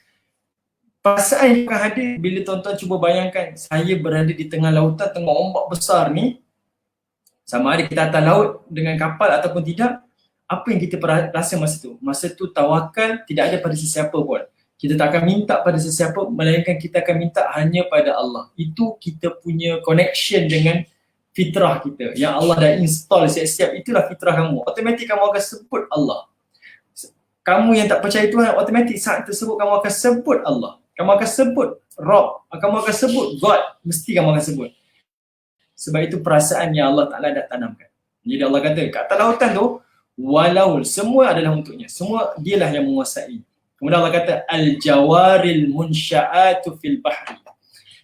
Perasaan yang akan hadir bila tuan-tuan cuba bayangkan saya berada di tengah lautan, tengah ombak besar ni, sama ada kita atas laut dengan kapal ataupun tidak, apa yang kita rasa masa tu? Masa tu tawakal tidak ada pada sesiapa pun. Kita tak akan minta pada sesiapa, melainkan kita akan minta hanya pada Allah. Itu kita punya connection dengan fitrah kita yang Allah dah install siap-siap. Itulah fitrah kamu. Automatik kamu akan sebut Allah. Kamu yang tak percaya Tuhan, automatik saat tersebut kamu akan sebut Allah. Kamu akan sebut Rabb. Kamu akan sebut God. Mesti kamu akan sebut. Sebab itu perasaan yang Allah Ta'ala dah tanamkan. Jadi Allah kata kat atas lautan tu, walaul, semua adalah untuknya. Semua dialah yang menguasai. Kemudian Allah kata al-jawaril munsya'atu fil bahri.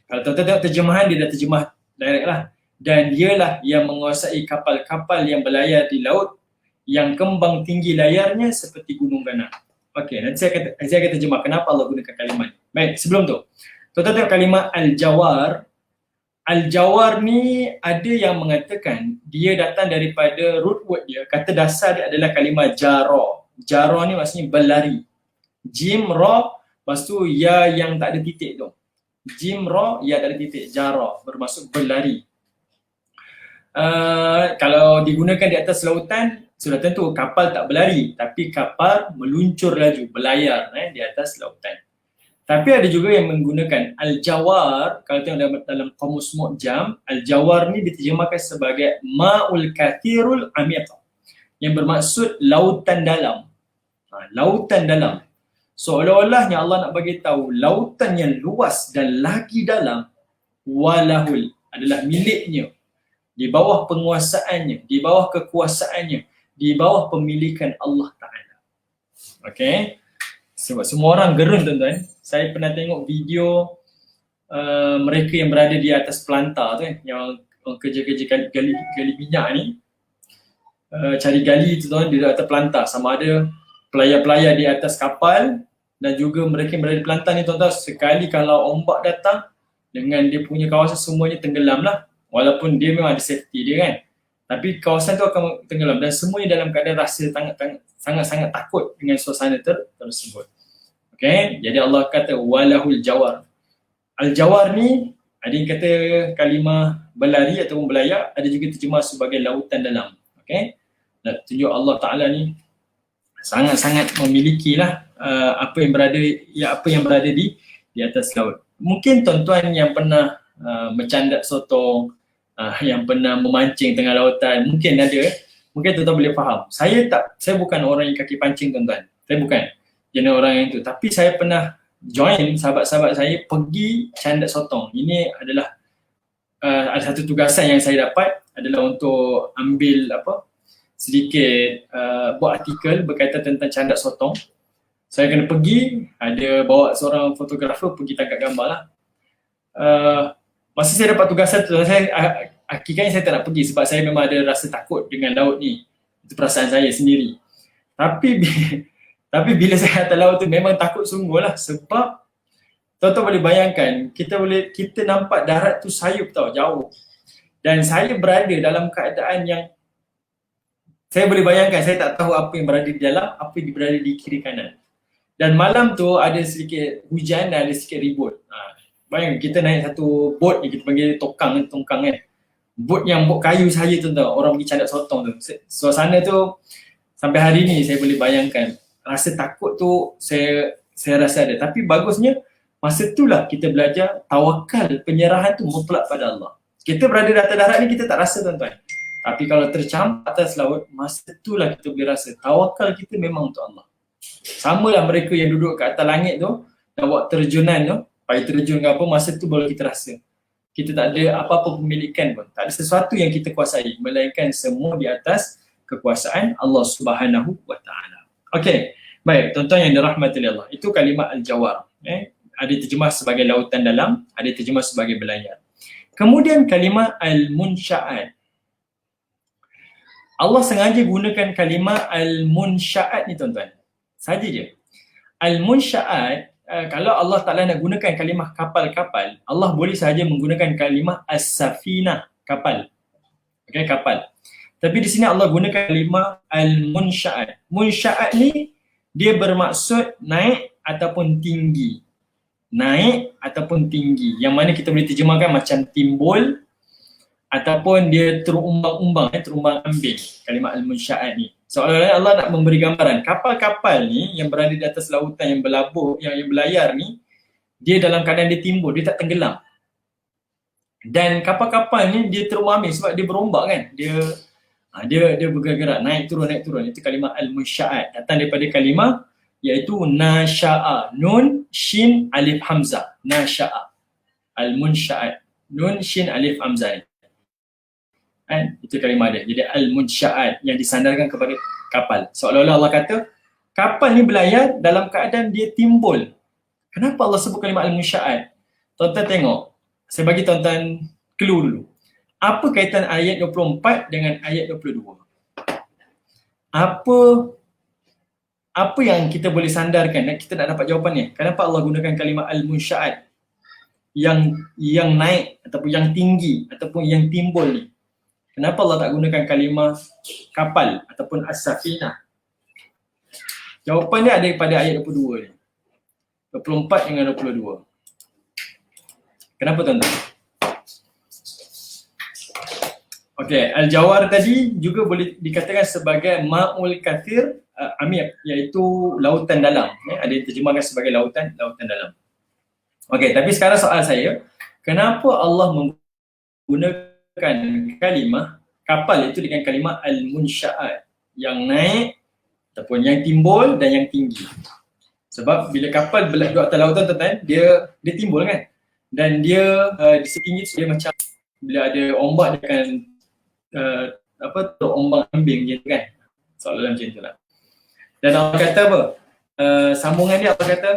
Kalau tuan-tuan tengok terjemahan, dia dah terjemah direct lah. Dan dialah yang menguasai kapal-kapal yang berlayar di laut, yang kembang tinggi layarnya seperti gunung ganang. Okey, nanti saya akan terjemah kenapa Allah gunakan kalimat ni. Baik, sebelum tu, tuan-tuan tengok kalimah al-jawar. Al-jawar ni ada yang mengatakan dia datang daripada root word dia. Kata dasar dia adalah kalimah jara. Jara ni maksudnya berlari. Jim, ra, lepas tu ya yang tak ada titik tu. Jim, ra, ya tak ada titik. Jara bermaksud berlari. Kalau digunakan di atas lautan, sudah tentu kapal tak berlari, tapi kapal meluncur laju, berlayar di atas lautan. Tapi ada juga yang menggunakan al-jawar. Kalau tengok dalam kamus Mu'jam, al-jawar ni diterjemahkan sebagai ma'ul kathirul amiq, yang bermaksud lautan dalam. Lautan dalam. Seolah-olahnya Allah nak bagi tahu lautan yang luas dan lagi dalam, walahul, adalah miliknya, di bawah penguasaannya, di bawah kekuasaannya, di bawah pemilikan Allah Ta'ala. Okay. Sebab semua orang gerun tuan-tuan. Saya pernah tengok video mereka yang berada di atas pelantar tu kan, yang kerja-kerja gali minyak ni, cari gali tu tuan, di atas pelantar. Sama ada pelayar-pelayar di atas kapal dan juga mereka yang berada di pelantar ni tuan-tuan, sekali kalau ombak datang dengan dia punya kawasan semuanya tenggelam lah. Walaupun dia memang ada safety dia kan, tapi kawasan tu akan tenggelam dan semuanya dalam keadaan rasa sangat-sangat takut dengan suasana tersebut. Okay, jadi Allah kata walahul jawar. Al-jawar ni ada yang kata kalimah berlari ataupun berlayar, ada juga terjemah sebagai lautan dalam. Okay, nak tunjuk Allah Ta'ala ni sangat-sangat memilikilah apa yang berada di atas laut. Mungkin tuan-tuan yang pernah mencandak sotong, yang pernah memancing tengah lautan, mungkin tuan-tuan boleh faham. Saya bukan orang yang kaki pancing tuan-tuan. Saya bukan jenis orang yang tu. Tapi saya pernah join sahabat-sahabat saya pergi candak sotong. Ini adalah ada satu tugasan yang saya dapat adalah untuk ambil sedikit buat artikel berkaitan tentang candak sotong. Saya kena pergi, ada bawa seorang fotografer pergi tangkap gambar lah. Masa saya dapat tugasan tu, hakikatnya saya tak nak pergi sebab saya memang ada rasa takut dengan laut ni. Itu perasaan saya sendiri. Tapi bila saya atas laut tu memang takut sungguh lah, sebab tuan-tuan boleh bayangkan, kita nampak darat tu sayup tau, jauh. Dan saya berada dalam keadaan yang saya boleh bayangkan, saya tak tahu apa yang berada di dalam, apa yang berada di kiri kanan. Dan malam tu ada sedikit hujan dan ada sedikit ribut. Bayangkan kita naik satu bot ni, kita panggil tongkang kan. Bot kayu saja tu tau, orang pergi candak sotong tu. Suasana tu sampai hari ni saya boleh bayangkan. Rasa takut tu saya rasa ada. Tapi bagusnya masa itulah kita belajar tawakal, penyerahan tu mutlak pada Allah. Kita berada di atas darat ni kita tak rasa tuan-tuan. Tapi kalau tercampak atas laut, masa itulah kita boleh rasa tawakal kita memang untuk Allah. Sama lah mereka yang duduk kat atas langit tu, nak buat terjunan tu, payah terjun ke apa, masa tu baru kita rasa. Kita tak ada apa-apa pemilikan pun. Tak ada sesuatu yang kita kuasai, melainkan semua di atas kekuasaan Allah Subhanahu wa Ta'ala. Okey, baik tuan-tuan yang dirahmati Allah. Itu kalimah al-jawar. Ada terjemah sebagai lautan dalam, ada terjemah sebagai berlayar. Kemudian kalimah al-munsya'at. Allah sengaja gunakan kalimah al-munsya'at ni tuan-tuan. Saja je. Al-munsya'at, kalau Allah Ta'ala nak gunakan kalimah kapal-kapal, Allah boleh sahaja menggunakan kalimah as-safinah, kapal. Okay, kapal. Tapi di sini Allah gunakan kalimah al-munsya'at. Munsya'at ni dia bermaksud naik ataupun tinggi. Naik ataupun tinggi. Yang mana kita boleh terjemahkan macam timbul ataupun dia terumbang-umbang, terumbang ambing, kalimah al-munsya'at ni. Seolah-olah Allah nak memberi gambaran, kapal-kapal ni yang berada di atas lautan, yang berlabuh, yang berlayar ni, dia dalam keadaan dia timbul, dia tak tenggelam. Dan kapal-kapal ni dia terumami sebab dia berombak kan. Dia bergerak, naik turun. Itu kalimah al-munsya'at. Datang daripada kalimah iaitu nasya'a. Nun, shin, alif, hamzah. Nasya'a. Al-munsya'at. Nun, shin, alif, hamzah. Kan? Itu kalimah dia. Jadi al-munsya'at yang disandarkan kepada kapal. Seolah-olah Allah kata, kapal ni berlayar dalam keadaan dia timbul. Kenapa Allah sebut kalimah al-munsya'at? Tuan-tuan tengok. Saya bagi tuan-tuan clue dulu. Apa kaitan ayat 24 dengan ayat 22? Apa yang kita boleh sandarkan dan kita nak dapat jawapan ni? Kenapa Allah gunakan kalimah al-munsya'at yang naik ataupun yang tinggi ataupun yang timbul ni? Kenapa Allah tak gunakan kalimah kapal ataupun as-safinah? Jawapan dia ada pada ayat 22 ni. 24 dengan 22. Kenapa tuan-tuan? Okey, al-jawar tadi juga boleh dikatakan sebagai ma'ul kathir amiq, iaitu lautan dalam. Ada yang terjemahkan sebagai lautan dalam. Okey, tapi sekarang soal saya, kenapa Allah menggunakan kalimah kapal itu dengan kalimah al-munsya'at, yang naik ataupun yang timbul dan yang tinggi? Sebab bila kapal berlaku atas lautan tuan-tuan, dia timbul kan, dan dia di setinggi dia macam bila ada ombak dia akan ombak ambing je kan, soalan macam tu lah. Dan Allah kata apa, sambungan dia Allah kata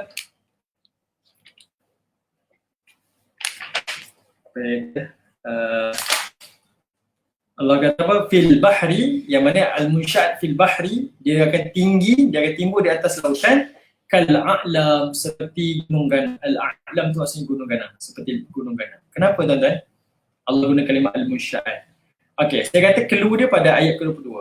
Allah kata apa, fil bahri, yang mana al-munsya'at fil bahri, dia akan tinggi, dia akan timbul di atas lautan, kal a'lam, seperti gunung ganang. Al-a'lam tu maksudnya gunung ganang, seperti gunung ganang. Kenapa tuan-tuan Allah guna kalimah al-munsya'at? Okey, saya kata clue dia pada ayat ke-22.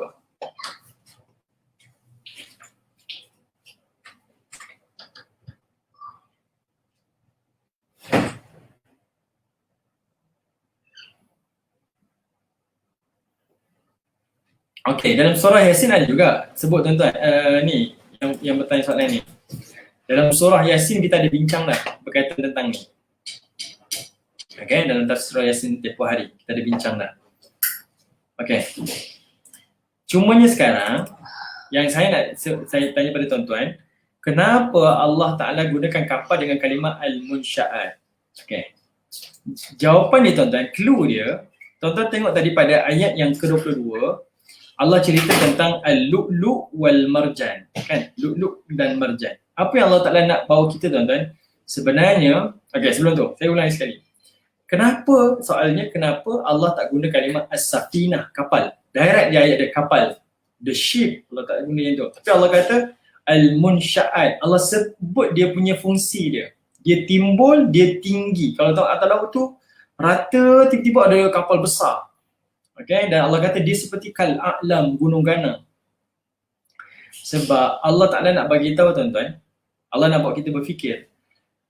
Okey, dalam surah Yasin ada juga sebut tuan-tuan, ni yang bertanya soalan ni. Dalam surah Yasin kita ada bincang dah berkaitan tentang ni. Okey, dalam tafsir surah Yasin tempoh hari kita ada bincang dah. Okey. Cumanya sekarang yang saya tanya pada tuan-tuan, kenapa Allah Taala gunakan kapal dengan kalimah al-munsya'at? Okey. Jawapan dia tuan-tuan, clue dia, tuan-tuan tengok tadi pada ayat yang ke-22, Allah cerita tentang al-lu'lu' wal marjan, kan? Lu'lu' dan marjan. Apa yang Allah Ta'ala nak bawa kita tuan-tuan? Sebenarnya, okey, sebelum tu, saya ulangi sekali. Kenapa, soalnya kenapa Allah tak guna kalimah as-safinah, kapal? Direct dia ayat dia kapal, the ship, Allah tak guna yang tu. Tapi Allah kata al-munsya'at, Allah sebut dia punya fungsi dia. Dia timbul, dia tinggi. Kalau tahu atas laut tu, rata tiba-tiba ada kapal besar. Okay, dan Allah kata dia seperti kal a'lam, gunung ganang. Sebab Allah Ta'ala nak bagi tahu tuan-tuan, Allah nak buat kita berfikir.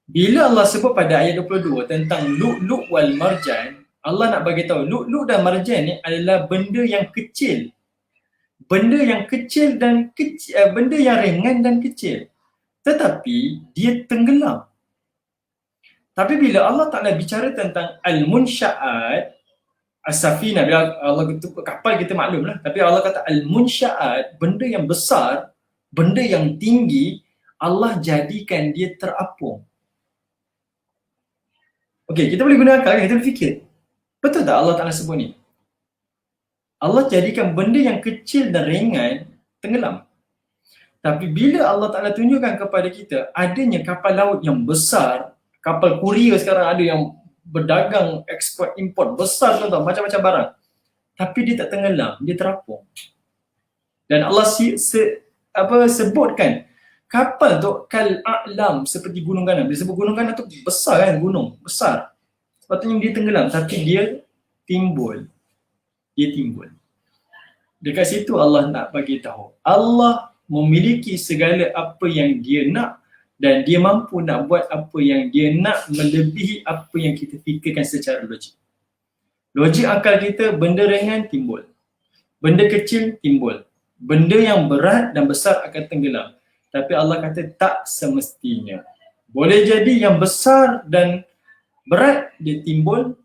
Bila Allah sebut pada ayat 22 tentang lu'lu' wal marjan, Allah nak bagi tahu lu'lu' dan marjan ni adalah benda yang kecil. Benda yang kecil dan benda yang ringan dan kecil. Tetapi dia tenggelam. Tapi bila Allah Ta'ala bicara tentang al-munsya'at, as-safinah, bila Allah kata kapal kita maklum lah, tapi Allah kata al-munsya'at, benda yang besar, benda yang tinggi, Allah jadikan dia terapung. Okey, kita boleh guna akal, kita berfikir, betul tak Allah Ta'ala sebut ni? Allah jadikan benda yang kecil dan ringan tenggelam. Tapi bila Allah Ta'ala tunjukkan kepada kita adanya kapal laut yang besar, kapal kurier sekarang ada yang berdagang ekspor import besar tuan-tuan, macam-macam barang, tapi dia tak tenggelam, dia terapung. Dan Allah sebutkan kapal tu kal a'lam, seperti gunung ganang. Dia sebut gunung ganang tu besar kan, gunung besar, sepatutnya dia tenggelam, tapi dia timbul. Dekat situ Allah nak bagi tahu Allah memiliki segala apa yang dia nak, dan dia mampu nak buat apa yang dia nak melebihi apa yang kita fikirkan secara logik. Logik akal kita, benda ringan timbul, benda kecil timbul, Benda yang berat dan besar akan tenggelam. Tapi Allah kata tak semestinya. Boleh jadi yang besar dan berat dia timbul,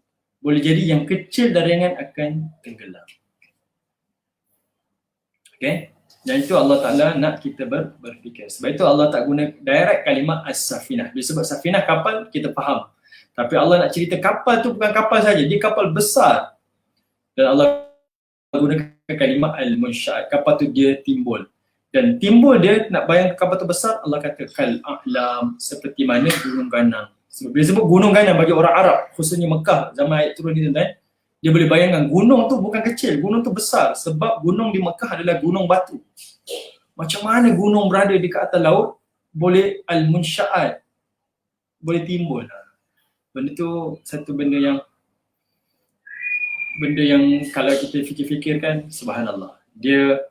boleh jadi yang kecil dan ringan akan tenggelam. Okay? Dan itu Allah Ta'ala nak kita berfikir. Sebab itu Allah tak guna direct kalimah as-safinah. Bila sebut safinah kapal, kita faham. Tapi Allah nak cerita kapal tu bukan kapal saja, dia kapal besar. Dan Allah gunakan kalimah al-munsya'at. Kapal tu dia timbul. Dan timbul dia, nak bayang kapal tu besar, Allah kata kal a'lam, seperti mana gunung ganang. Bila sebut gunung ganang bagi orang Arab, khususnya Mekah, zaman ayat turun ni tuan-tuan, dia boleh bayangkan gunung tu bukan kecil, gunung tu besar sebab gunung di Mekah adalah gunung batu. Macam mana gunung berada di atas laut boleh al-munsya'at, boleh timbul. Benda tu satu benda yang kalau kita fikir-fikirkan, subhanallah. Dia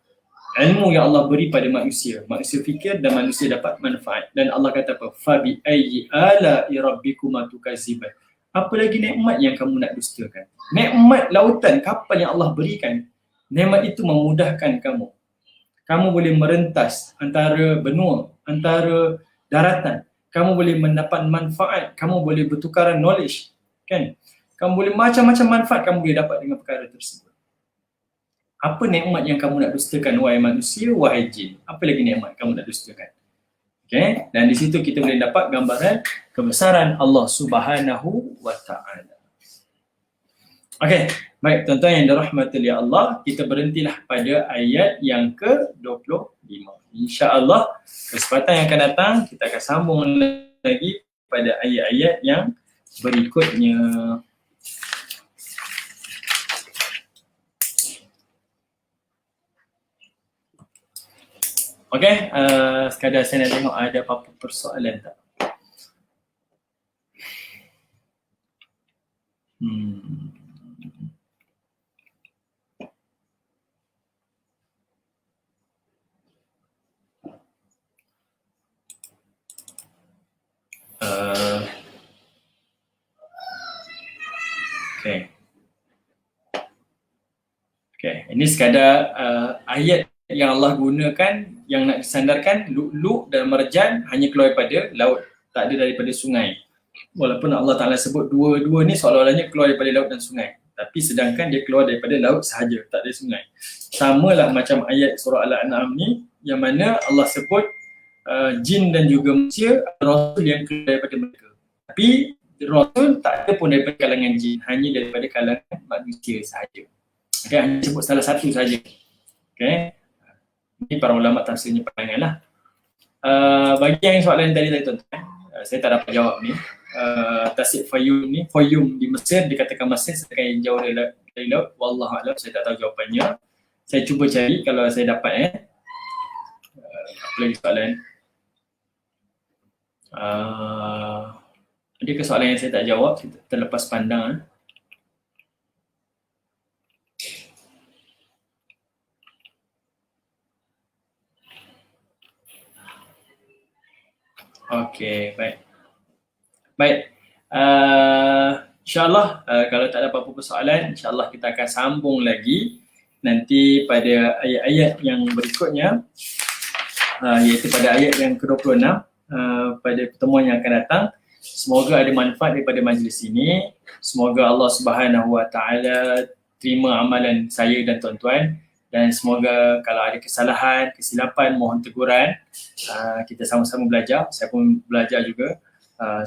ilmu yang Allah beri pada manusia. Manusia fikir dan manusia dapat manfaat. Dan Allah kata apa? Fabi ayyi ala'i rabbikuma tukaziban. Apa lagi nikmat yang kamu nak dustakan? Nikmat lautan, kapal yang Allah berikan. Nikmat itu memudahkan kamu. Kamu boleh merentas antara benua, antara daratan. Kamu boleh mendapat manfaat, kamu boleh bertukaran knowledge, kan? Kamu boleh macam-macam manfaat kamu boleh dapat dengan perkara tersebut. Apa nikmat yang kamu nak dustakan wahai manusia, wahai jin? Apa lagi nikmat kamu nak dustakan? Okay? Dan di situ kita boleh dapat gambaran kebesaran Allah Subhanahu wa Ta'ala. Okay, baik tuan-tuan yang dirahmati oleh Allah, kita berhentilah pada ayat yang ke-25. InsyaAllah kesempatan yang akan datang kita akan sambung lagi pada ayat-ayat yang berikutnya. Okay, sekadar saya nak tengok ada apa-apa persoalan tak. Okay, ini sekadar ayat yang Allah gunakan yang nak disandarkan lu'lu' dan marjan hanya keluar daripada laut, tak ada daripada sungai. Walaupun Allah Ta'ala sebut dua-dua ni seolah-olahnya keluar daripada laut dan sungai, tapi sedangkan dia keluar daripada laut sahaja, tak ada sungai. Sama lah macam ayat surah Al-An'am ni yang mana Allah sebut jin dan juga manusia rasul yang keluar daripada mereka. Tapi rasul tak ada pun daripada kalangan jin, hanya daripada kalangan manusia sahaja. Okay, hanya sebut salah satu sahaja. Okay. Ini para ulama tafsirnya pandangan lah. Bagi yang soalan tadi tuan-tuan, saya tak dapat jawab ni. Tasik Fayum di Mesir, dikatakan Mesir sedangkan yang jauh dari laut. Wallahualam, saya tak tahu jawapannya. Saya cuba cari kalau saya dapat. Apa lagi soalan? Adakah soalan yang saya tak jawab, saya terlepas pandang. Okey, baik. Baik. InsyaAllah kalau tak ada apa-apa persoalan, insyaAllah kita akan sambung lagi nanti pada ayat-ayat yang berikutnya, iaitu pada ayat yang ke-26 pada pertemuan yang akan datang. Semoga ada manfaat daripada majlis ini. Semoga Allah Subhanahu Wa Ta'ala terima amalan saya dan tuan-tuan. Dan semoga kalau ada kesalahan, kesilapan, mohon teguran. Kita sama-sama belajar, saya pun belajar juga.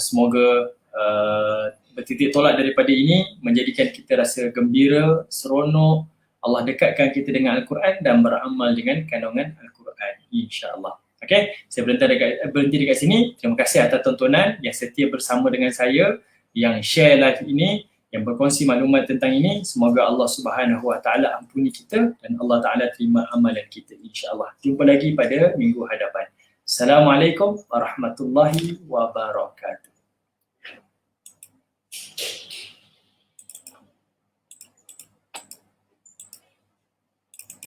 Semoga bertitik tolak daripada ini menjadikan kita rasa gembira, seronok. Allah dekatkan kita dengan Al-Quran dan beramal dengan kandungan Al-Quran, insya-Allah. Okay, saya berhenti dekat sini. Terima kasih atas tontonan yang setia bersama dengan saya, yang share live ini, yang berkongsi maklumat tentang ini. Semoga Allah Subhanahu Wa Ta'ala ampuni kita dan Allah Ta'ala terima amalan kita, insya-Allah. Jumpa lagi pada minggu hadapan. Assalamualaikum warahmatullahi wabarakatuh.